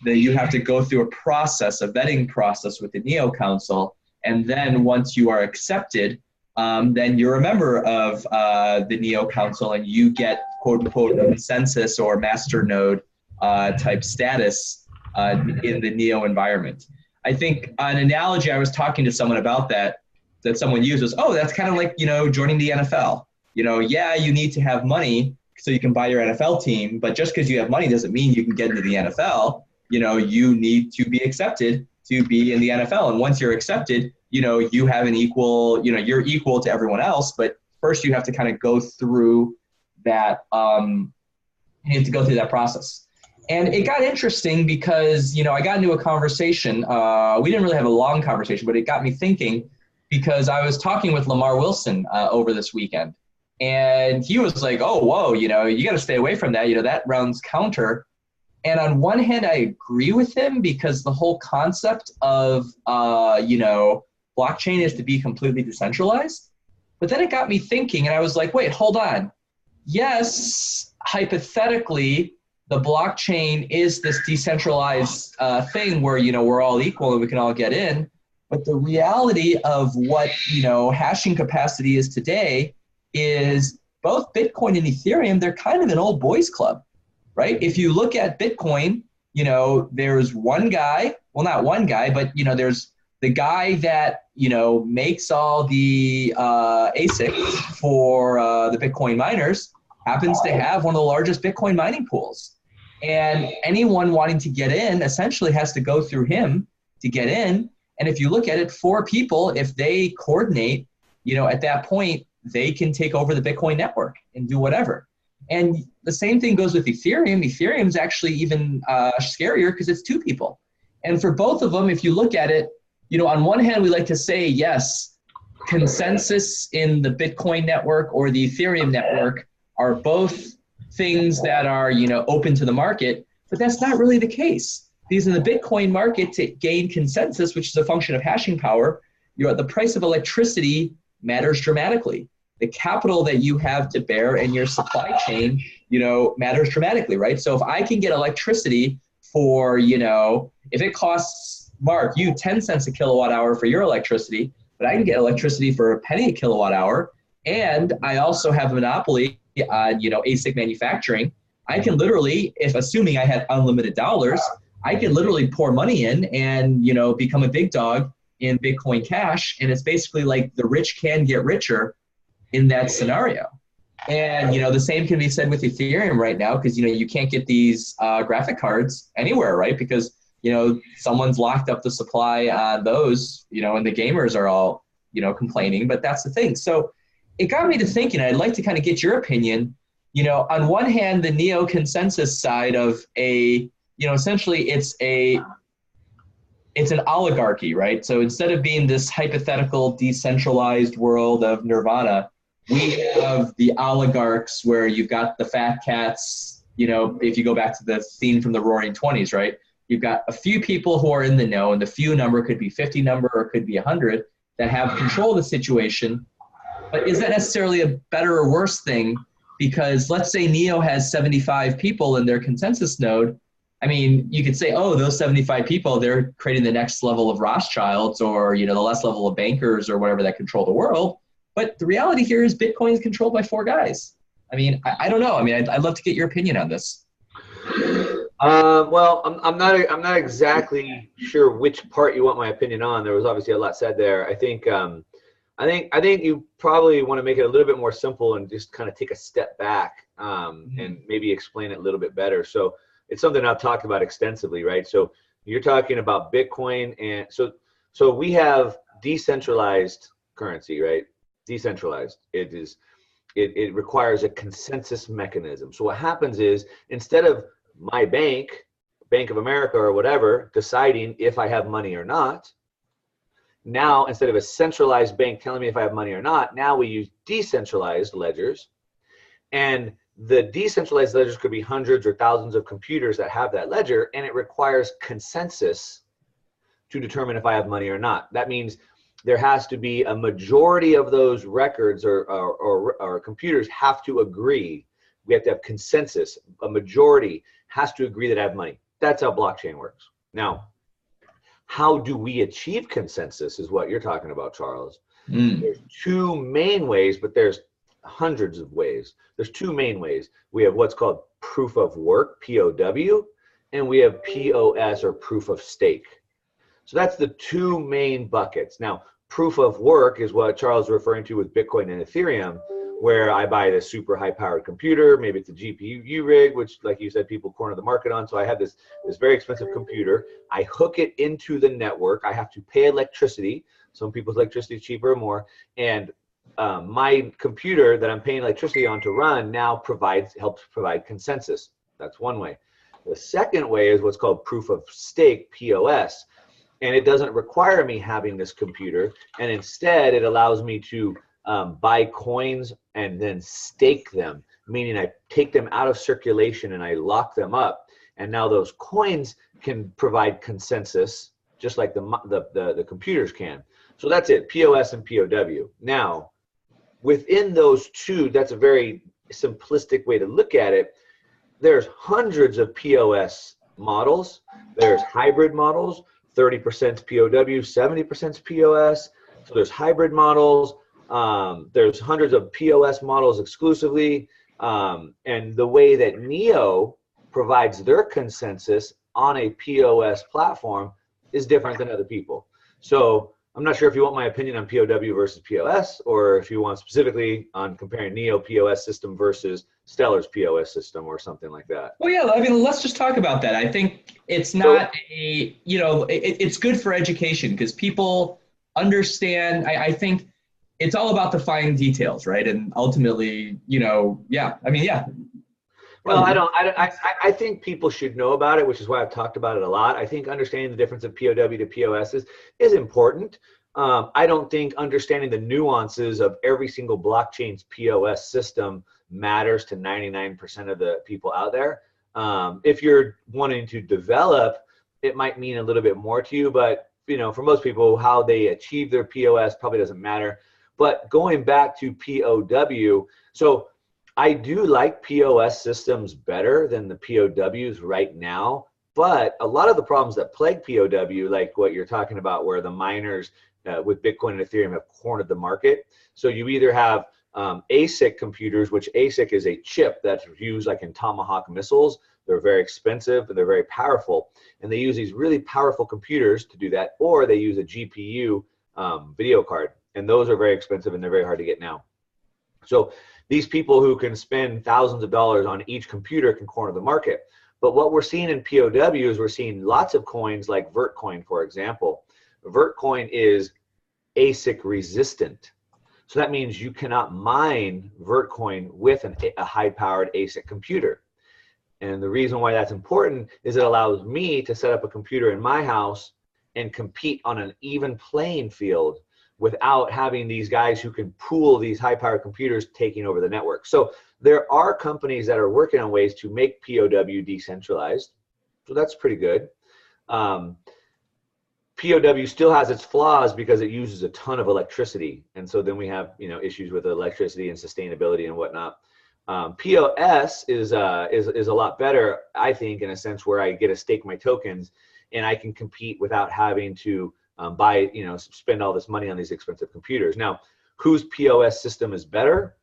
then you have to go through a vetting process with the NEO Council. And then once you are accepted, then you're a member of the NEO Council and you get quote unquote consensus or master node type status in the NEO environment. I think an analogy I was talking to someone about that someone used was, that's kind of like, joining the NFL. You need to have money so you can buy your NFL team, but just because you have money doesn't mean you can get into the NFL. You need to be accepted to be in the NFL. And once you're accepted, you have an equal, you're equal to everyone else. But first you have to kind of go through that, you have to go through that process. And it got interesting because, I got into a conversation. We didn't really have a long conversation, but it got me thinking because I was talking with Lamar Wilson over this weekend. And he was like, oh, whoa, you got to stay away from that. That runs counter. And on one hand, I agree with him because the whole concept of, blockchain is to be completely decentralized. But then it got me thinking, and I was like, wait, hold on. Yes, hypothetically, the blockchain is this decentralized thing where, we're all equal and we can all get in. But the reality of what, hashing capacity is today is both Bitcoin and Ethereum, they're kind of an old boys club, right? If you look at Bitcoin, there's one guy, well, not one guy, but, there's the guy that, makes all the ASICs for the Bitcoin miners happens to have one of the largest Bitcoin mining pools. And anyone wanting to get in essentially has to go through him to get in. And if you look at it, 4 people, if they coordinate, at that point, they can take over the Bitcoin network and do whatever. And the same thing goes with Ethereum. Ethereum is actually even scarier because it's 2 people. And for both of them, if you look at it, on one hand, we like to say, yes, consensus in the Bitcoin network or the Ethereum network are both things that are, open to the market, but that's not really the case. Because in the Bitcoin market, to gain consensus, which is a function of hashing power, the price of electricity matters dramatically. The capital that you have to bear in your supply chain, matters dramatically, right? So if I can get electricity for, if it costs, Mark, you 10 cents a kilowatt hour for your electricity, but I can get electricity for a penny a kilowatt hour, and I also have a monopoly on, ASIC manufacturing, I can literally, if assuming I had unlimited dollars, I can literally pour money in and, become a big dog in Bitcoin Cash. And it's basically like the rich can get richer in that scenario. And, the same can be said with Ethereum right now because, you can't get these graphic cards anywhere, right? Because, someone's locked up the supply on those, and the gamers are all, complaining. But that's the thing. So it got me to thinking, I'd like to kind of get your opinion, on one hand, the neo-consensus side of essentially it's an oligarchy, right? So instead of being this hypothetical decentralized world of nirvana, we have the oligarchs where you've got the fat cats, if you go back to the theme from the Roaring Twenties, right? You've got a few people who are in the know, and the few number could be 50 number or it could be 100 that have control of the situation. But is that necessarily a better or worse thing? Because let's say Neo has 75 people in their consensus node. I mean, you could say, oh, those 75 people, they're creating the next level of Rothschilds or, the last level of bankers or whatever that control the world. But the reality here is Bitcoin is controlled by 4 guys. I mean, I don't know. I mean, I'd love to get your opinion on this. Well, I'm not exactly sure which part you want my opinion on. There was obviously a lot said there. I think you probably want to make it a little bit more simple and just kind of take a step back and maybe explain it a little bit better. So it's something I've talked about extensively, right? So you're talking about Bitcoin, and so we have decentralized currency, right? Decentralized. It requires a consensus mechanism. So what happens is instead of my Bank of America or whatever, deciding if I have money or not, now instead of a centralized bank telling me if I have money or not, now we use decentralized ledgers. And the decentralized ledgers could be hundreds or thousands of computers that have that ledger, and it requires consensus to determine if I have money or not. That means there has to be a majority of those records or computers have to agree. We have to have consensus. A majority has to agree that I have money. That's how blockchain works. Now, how do we achieve consensus is what you're talking about, Charles. There's 2 main ways, but there's hundreds of ways. There's 2 main ways. We have what's called proof of work, POW, and we have POS, or proof of stake. So that's the 2 main buckets. Now, proof of work is what Charles is referring to with Bitcoin and Ethereum, where I buy this super high powered computer. Maybe it's a GPU rig, which, like you said, people corner the market on. So I have this very expensive computer. I hook it into the network. I have to pay electricity. Some people's electricity is cheaper or more. And my computer that I'm paying electricity on to run now helps provide consensus. That's one way. The second way is what's called proof of stake, POS. And it doesn't require me having this computer. And instead, it allows me to buy coins and then stake them, meaning I take them out of circulation and I lock them up. And now those coins can provide consensus, just like the computers can. So that's it, POS and POW. Now, within those two, that's a very simplistic way to look at it. There's hundreds of POS models. There's hybrid models, 30% POW, 70% POS. So there's hybrid models. There's hundreds of POS models exclusively. And the way that Neo provides their consensus on a POS platform is different than other people. So I'm not sure if you want my opinion on POW versus POS, or if you want specifically on comparing Neo POS system versus Stellar's POS system or something like that. Well, yeah, I mean, let's just talk about that. I think it's not it's good for education because people understand. I think it's all about the fine details, right? And ultimately, Well, I think people should know about it, which is why I've talked about it a lot. I think understanding the difference of POW to POS is important. I don't think understanding the nuances of every single blockchain's POS system matters to 99% of the people out there. If you're wanting to develop, it might mean a little bit more to you, but for most people, how they achieve their POS probably doesn't matter. But going back to POW, so I do like POS systems better than the POWs right now, but a lot of the problems that plague POW, like what you're talking about, where the miners with Bitcoin and Ethereum have cornered the market. So you either have ASIC computers, which ASIC is a chip that's used like in Tomahawk missiles. They're very expensive, but they're very powerful. And they use these really powerful computers to do that, or they use a GPU video card. And those are very expensive and they're very hard to get now. So these people who can spend thousands of dollars on each computer can corner the market. But what we're seeing in POW is we're seeing lots of coins like Vertcoin, for example. Vertcoin is ASIC resistant. So that means you cannot mine Vertcoin with a high-powered ASIC computer. And the reason why that's important is it allows me to set up a computer in my house and compete on an even playing field without having these guys who can pool these high-powered computers taking over the network. So there are companies that are working on ways to make POW decentralized. So that's pretty good. POW still has its flaws because it uses a ton of electricity. And so then we have issues with electricity and sustainability and whatnot. POS is a lot better, I think, in a sense where I get to stake my tokens and I can compete without having to spend all this money on these expensive computers. Now, whose POS system is better?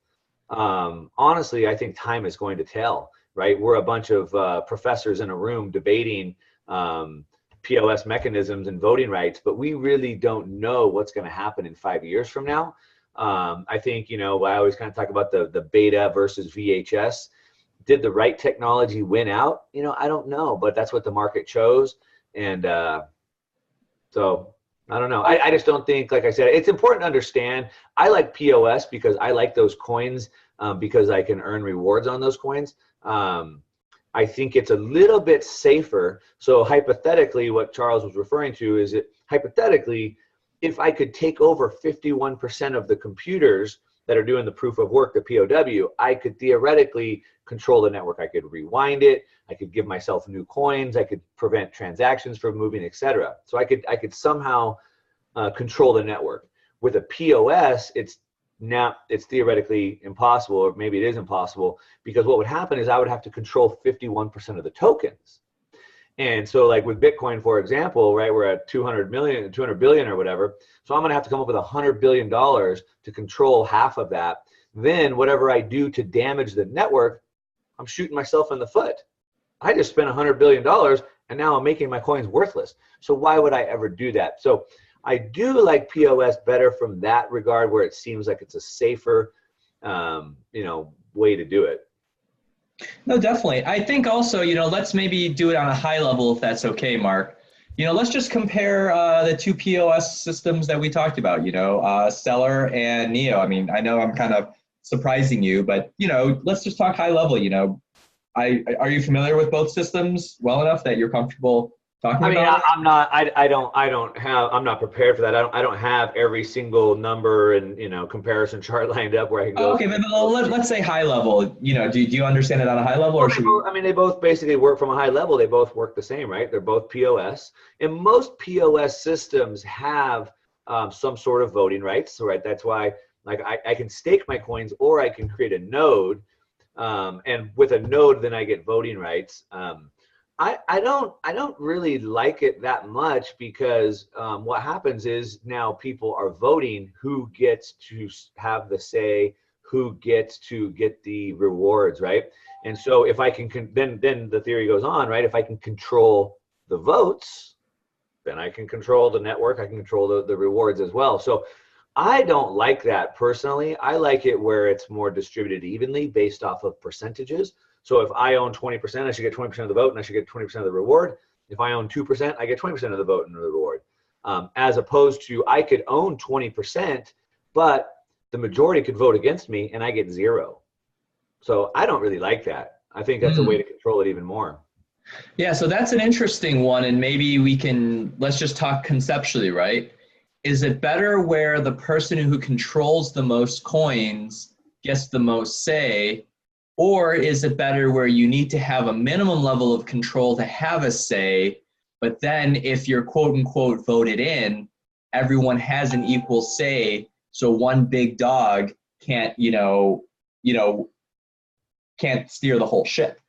Honestly, I think time is going to tell, right? We're a bunch of professors in a room debating POS mechanisms and voting rights, but we really don't know what's going to happen in 5 years from now. I think, I always kind of talk about the beta versus VHS. Did the right technology win out? I don't know, but that's what the market chose. And so I don't know. I just don't think, like I said, it's important to understand. I like POS because I like those coins because I can earn rewards on those coins. I think it's a little bit safer. So hypothetically, what Charles was referring to is hypothetically, if I could take over 51% of the computers that are doing the proof of work, the POW, I could theoretically control the network. I could rewind it. I could give myself new coins. I could prevent transactions from moving, etc. So I could somehow control the network. With a POS, it's theoretically impossible, or maybe it is impossible, because what would happen is I would have to control 51% of the tokens. And so like with Bitcoin, for example, right, we're at 200 billion or whatever. So I'm going to have to come up with $100 billion to control half of that. Then whatever I do to damage the network, I'm shooting myself in the foot. I just spent $100 billion and now I'm making my coins worthless. So why would I ever do that? So I do like POS better from that regard, where it seems like it's a safer way to do it. No, definitely. I think also, let's maybe do it on a high level if that's okay, Mark. Let's just compare the two POS systems that we talked about, Stellar and Neo. I mean, I know I'm kind of surprising you, but, let's just talk high level, are you familiar with both systems well enough that you're comfortable talking I mean, about it? I'm not. I'm not prepared for that. I don't have every single number and comparison chart lined up where I can Oh, go okay, through. but let's say high level. Do you understand it on a high level, Well, or should we? they both basically work from a high level. They both work the same, right? They're both POS, and most POS systems have some sort of voting rights. So, right, that's why, like, I can stake my coins, or I can create a node, and with a node, then I get voting rights. I don't really like it that much because what happens is now people are voting who gets to have the say, who gets to get the rewards, right? And so if I can then the theory goes on, right? If I can control the votes, then I can control the network, I can control the rewards as well. So I don't like that personally. I like it where it's more distributed evenly based off of percentages. So if I own 20%, I should get 20% of the vote and I should get 20% of the reward. If I own 2%, I get 20% of the vote and the reward. As opposed to I could own 20%, but the majority could vote against me and I get 0. So I don't really like that. I think that's a way to control it even more. Yeah, so that's an interesting one, and maybe let's just talk conceptually, right? Is it better where the person who controls the most coins gets the most say, or is it better where you need to have a minimum level of control to have a say, but then if you're quote unquote voted in, everyone has an equal say, so one big dog can't, can't steer the whole ship?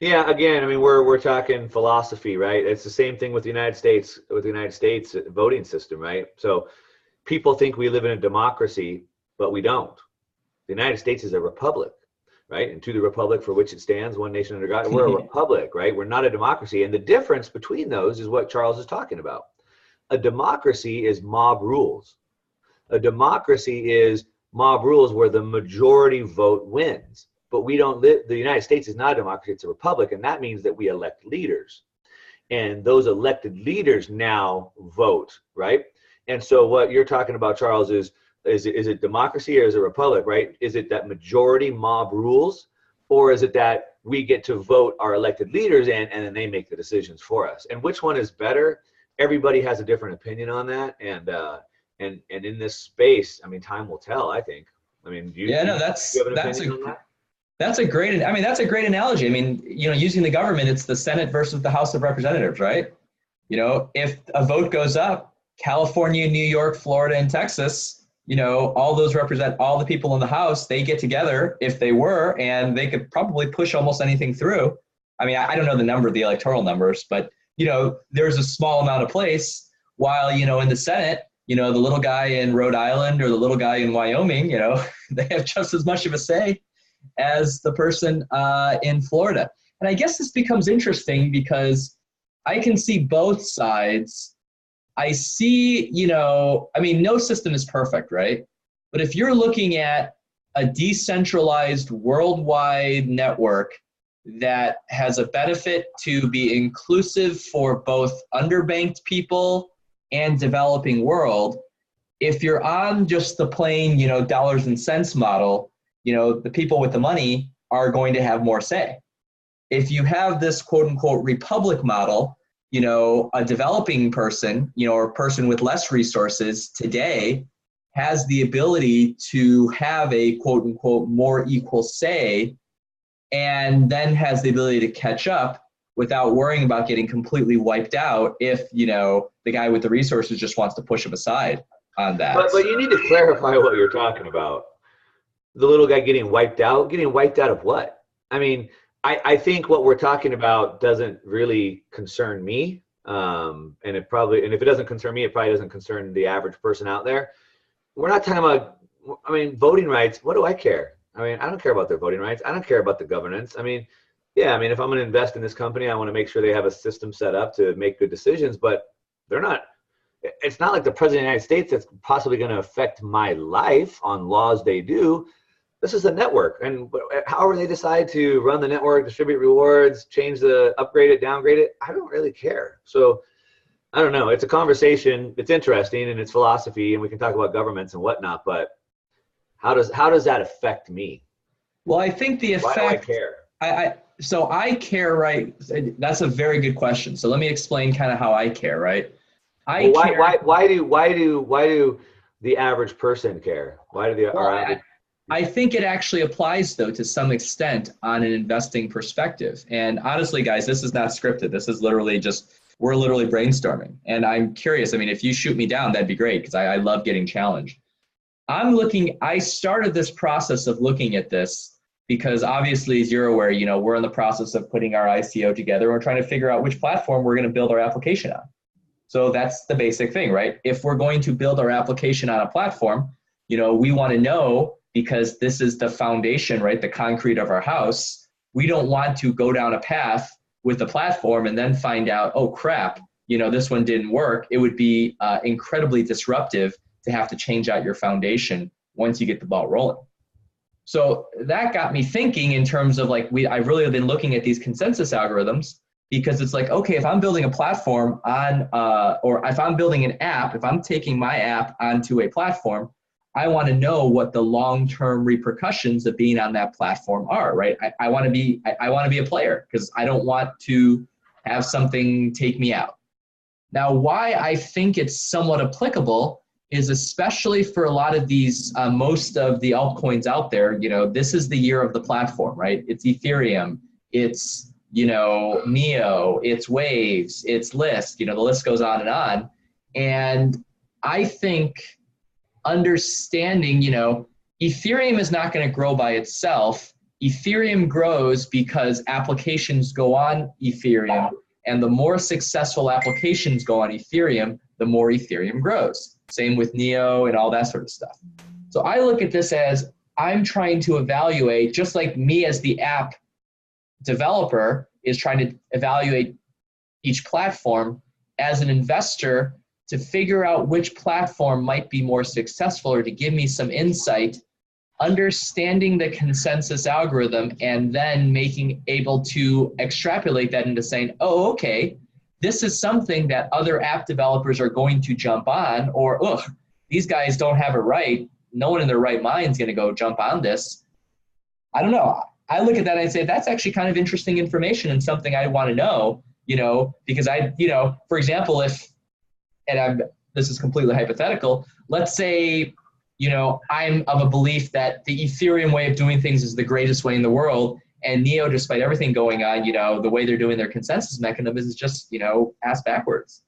Yeah, again, I mean, we're talking philosophy, right? It's the same thing with the United States, voting system, right? So people think we live in a democracy, but we don't. The United States is a republic, right? And to the republic for which it stands, one nation under God, we're a republic, right? We're not a democracy. And the difference between those is what Charles is talking about. A democracy is mob rules. A democracy is mob rules where the majority vote wins. But we don't live, the United States is not a democracy, it's a republic. And that means that we elect leaders. And those elected leaders now vote, right? And so what you're talking about, Charles, is it democracy or is it republic, right? Is it that majority mob rules, or is it that we get to vote our elected leaders in and then they make the decisions for us? And which one is better? Everybody has a different opinion on that. And in this space, I mean, time will tell, I think. I mean, do you have an opinion on that? That's a great analogy. I mean, using the government, it's the Senate versus the House of Representatives, right? If a vote goes up, California, New York, Florida, and Texas, all those represent all the people in the House. They get together if they were, and they could probably push almost anything through. I mean, I don't know the number of the electoral numbers, but, there's a small amount of place, while, in the Senate, the little guy in Rhode Island or the little guy in Wyoming, they have just as much of a say as the person in Florida. And I guess this becomes interesting because I can see both sides. I see, I mean, no system is perfect, right? But if you're looking at a decentralized worldwide network that has a benefit to be inclusive for both underbanked people and developing world, if you're on just the plain, dollars and cents model, the people with the money are going to have more say. If you have this quote unquote republic model, a developing person, or a person with less resources today has the ability to have a quote unquote more equal say, and then has the ability to catch up without worrying about getting completely wiped out if, the guy with the resources just wants to push him aside on that. But you need to clarify what you're talking about. The little guy getting wiped out of what? I mean, I think what we're talking about doesn't really concern me. And if it doesn't concern me, it probably doesn't concern the average person out there. We're not talking about, I mean, voting rights. What do I care? I mean, I don't care about their voting rights. I don't care about the governance. I mean, yeah, I mean, if I'm going to invest in this company, I want to make sure they have a system set up to make good decisions, but it's not like the president of the United States that's possibly going to affect my life on laws they do. This is a network, and however they decide to run the network, distribute rewards, upgrade it, downgrade it, I don't really care. So I don't know. It's a conversation. It's interesting, and it's philosophy, and we can talk about governments and whatnot. But how does that affect me? Well, I think the effect. Why do I care? So I care, right? That's a very good question. So let me explain kind of how I care, right? Why do the average person care? Why do our average? I think it actually applies, though, to some extent on an investing perspective. And honestly, guys, this is not scripted. This is literally we're literally brainstorming. And I'm curious. I mean, if you shoot me down, that'd be great, because I love getting challenged. I started this process of looking at this because obviously, as you're aware, we're in the process of putting our ICO together. We're trying to figure out which platform we're going to build our application on. So that's the basic thing, right? If we're going to build our application on a platform, we want to know, because this is the foundation, right? The concrete of our house. We don't want to go down a path with the platform and then find out, oh crap, this one didn't work. It would be incredibly disruptive to have to change out your foundation once you get the ball rolling. So that got me thinking in terms of I've really been looking at these consensus algorithms, because it's like, okay, if I'm building a platform or if I'm building an app, if I'm taking my app onto a platform, I want to know what the long-term repercussions of being on that platform are, right? I want to be a player, because I don't want to have something take me out. Now, why I think it's somewhat applicable is, especially for a lot of these, most of the altcoins out there, this is the year of the platform, right? It's Ethereum, it's, Neo, it's Waves, it's List, the list goes on. And I think understanding, Ethereum is not going to grow by itself. Ethereum grows because applications go on Ethereum, and the more successful applications go on Ethereum, the more Ethereum grows. Same with Neo and all that sort of stuff. So I look at this as, I'm trying to evaluate, just like me as the app developer is trying to evaluate each platform, as an investor, to figure out which platform might be more successful, or to give me some insight, understanding the consensus algorithm, and then able to extrapolate that into saying, oh, okay, this is something that other app developers are going to jump on, or, these guys don't have it right. No one in their right mind is going to go jump on this. I don't know. I look at that and I say, that's actually kind of interesting information and something I want to know, because for example, this is completely hypothetical. Let's say, I'm of a belief that the Ethereum way of doing things is the greatest way in the world, and Neo, despite everything going on, the way they're doing their consensus mechanism is just, ass backwards.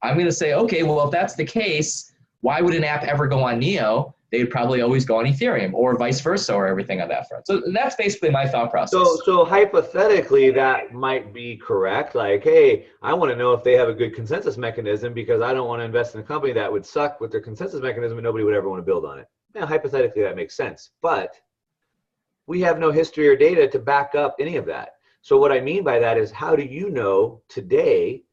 I'm going to say, okay, well, if that's the case, why would an app ever go on Neo? They would probably always go on Ethereum, or vice versa, or everything on that front. So that's basically my thought process. So hypothetically, that might be correct. Like, hey, I want to know if they have a good consensus mechanism, because I don't want to invest in a company that would suck with their consensus mechanism and nobody would ever want to build on it. Now, hypothetically, that makes sense. But we have no history or data to back up any of that. So what I mean by that is, how do you know today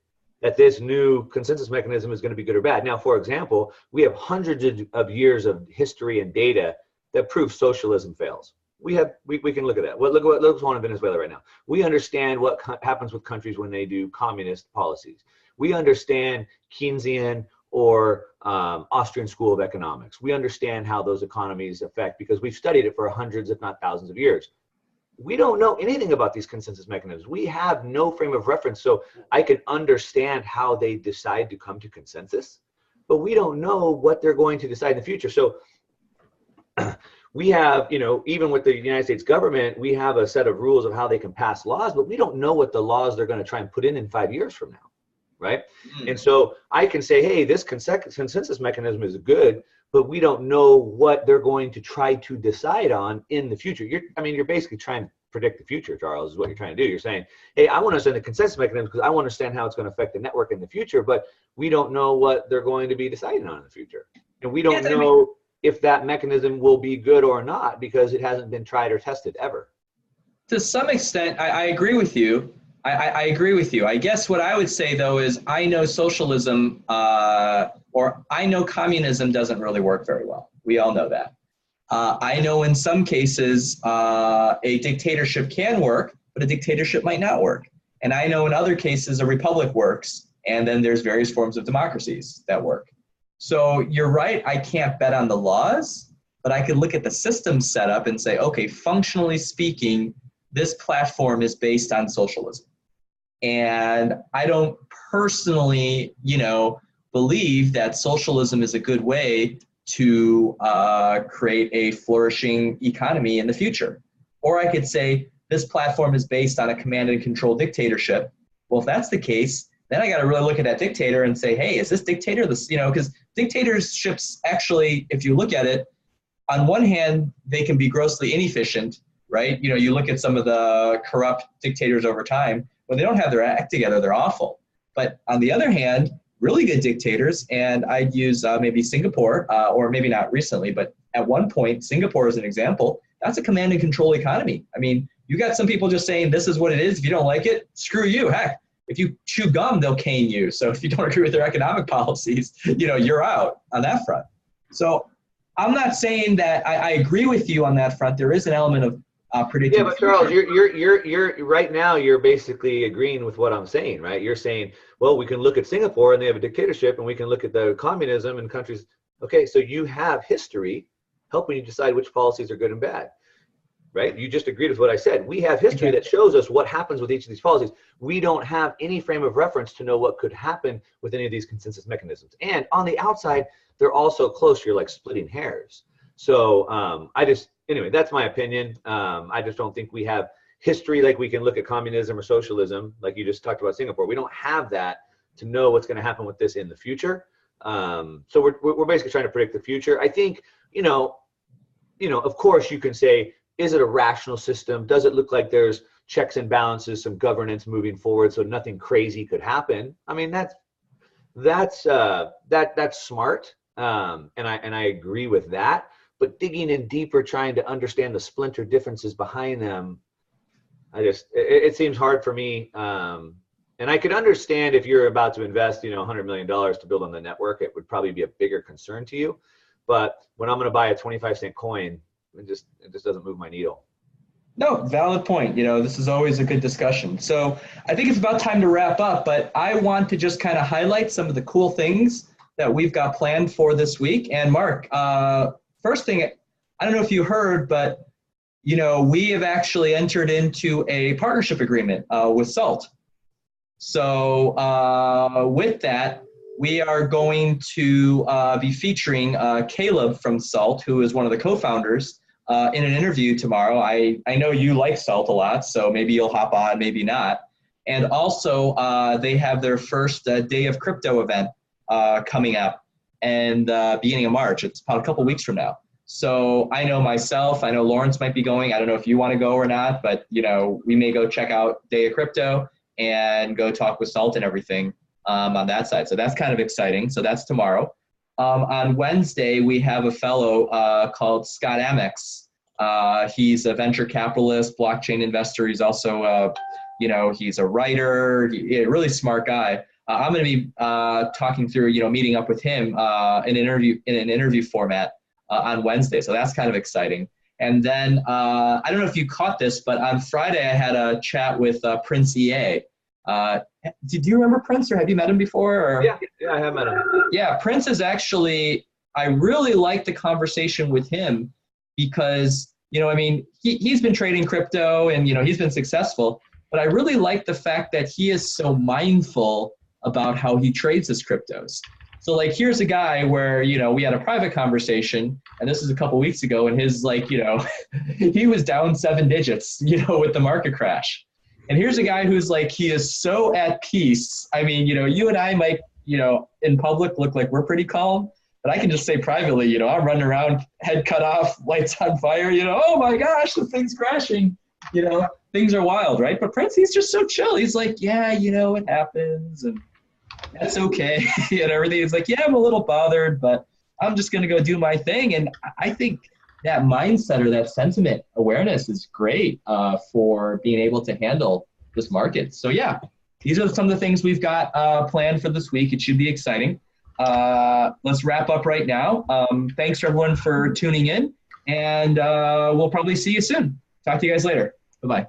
that this new consensus mechanism is going to be good or bad? Now, for example, we have hundreds of years of history and data that prove socialism fails. We can look at that. Look what's going on in Venezuela right now. We understand what happens with countries when they do communist policies. We understand Keynesian or Austrian School of Economics. We understand how those economies affect, because we've studied it for hundreds, if not thousands of years. We don't know anything about these consensus mechanisms. We have no frame of reference. So I can understand how they decide to come to consensus, but we don't know what they're going to decide in the future. So we have, even with the United States government, we have a set of rules of how they can pass laws, but we don't know what the laws they're going to try and put in 5 years from now, right? And so I can say, hey, this consensus mechanism is good, but we don't know what they're going to try to decide on in the future. You're basically trying to predict the future, Charles, is what you're trying to do. You're saying, hey, I want to understand the consensus mechanism because I want to understand how it's going to affect the network in the future, but we don't know what they're going to be deciding on in the future. And we don't know if that mechanism will be good or not, because it hasn't been tried or tested ever. To some extent, I agree with you. I agree with you. I guess what I would say, though, is I know socialism or I know communism doesn't really work very well. We all know that. I know in some cases a dictatorship can work, but a dictatorship might not work. And I know in other cases a republic works, and then there's various forms of democracies that work. So you're right, I can't bet on the laws, but I could look at the system setup and say, okay, functionally speaking, this platform is based on socialism. And I don't personally, believe that socialism is a good way to create a flourishing economy in the future. Or I could say this platform is based on a command and control dictatorship. Well, if that's the case, then I got to really look at that dictator and say, hey, is this dictator this, because dictatorships actually, if you look at it, on one hand, they can be grossly inefficient, right? You look at some of the corrupt dictators over time, when they don't have their act together, they're awful. But on the other hand, really good dictators, and I'd use maybe Singapore, or maybe not recently, but at one point, Singapore is an example. That's a command and control economy. I mean, you got some people just saying, this is what it is. If you don't like it, screw you. Heck, if you chew gum, they'll cane you. So if you don't agree with their economic policies, you're out on that front. So I'm not saying that I agree with you on that front. There is an element of predicting. Yeah, but Charles, you're right now. You're basically agreeing with what I'm saying, right? You're saying, well, we can look at Singapore and they have a dictatorship, and we can look at the communism in countries. Okay, so you have history helping you decide which policies are good and bad, right? You just agreed with what I said. We have history that shows us what happens with each of these policies. We don't have any frame of reference to know what could happen with any of these consensus mechanisms. And on the outside, they're all so close, you're like splitting hairs. So anyway, that's my opinion. I just don't think we have history like we can look at communism or socialism, like you just talked about Singapore. We don't have that to know what's going to happen with this in the future. So we're basically trying to predict the future. I think, of course you can say, is it a rational system? Does it look like there's checks and balances, some governance moving forward so nothing crazy could happen? I mean, that's smart. And I agree with that. But digging in deeper, trying to understand the splinter differences behind them, it seems hard for me. And I could understand if you're about to invest, $100 million to build on the network, it would probably be a bigger concern to you. But when I'm going to buy a 25-cent coin, it just doesn't move my needle. No, valid point. This is always a good discussion. So I think it's about time to wrap up, but I want to just kind of highlight some of the cool things that we've got planned for this week. And Mark, first thing, I don't know if you heard, but we have actually entered into a partnership agreement with SALT. So with that, we are going to be featuring Caleb from SALT, who is one of the co-founders, in an interview tomorrow. I know you like SALT a lot, so maybe you'll hop on, maybe not. And also, they have their first Day of Crypto event coming up, and beginning of March. It's about a couple weeks from now. So I know myself, I know Lawrence might be going. I don't know if you want to go or not, but we may go check out Day of Crypto and go talk with SALT and everything on that side. So that's kind of exciting. So that's tomorrow. On Wednesday, we have a fellow called Scott Amex. He's a venture capitalist, blockchain investor. He's also, he's a writer, a really smart guy. I'm going to be talking through, meeting up with him in an interview format on Wednesday. So that's kind of exciting. And then I don't know if you caught this, but on Friday I had a chat with Prince EA. Did you remember Prince, or have you met him before? Or? Yeah, I have met him. Yeah, Prince is actually, I really like the conversation with him because, he's been trading crypto and, he's been successful, but I really like the fact that he is so mindful about how he trades his cryptos. So like, here's a guy where, we had a private conversation, and this is a couple weeks ago, and his he was down 7 digits, with the market crash. And here's a guy who's like, he is so at peace. I mean, you and I might, in public look like we're pretty calm, but I can just say privately, I'm running around, head cut off, lights on fire, oh my gosh, the thing's crashing, things are wild, right? But Prince, he's just so chill. He's like, yeah, it happens, and that's okay, and everything. It's like, yeah, I'm a little bothered, but I'm just going to go do my thing. And I think that mindset or that sentiment awareness is great for being able to handle this market. So yeah, these are some of the things we've got planned for this week. It should be exciting. Let's wrap up right now. Thanks everyone for tuning in. And we'll probably see you soon. Talk to you guys later. Bye-bye.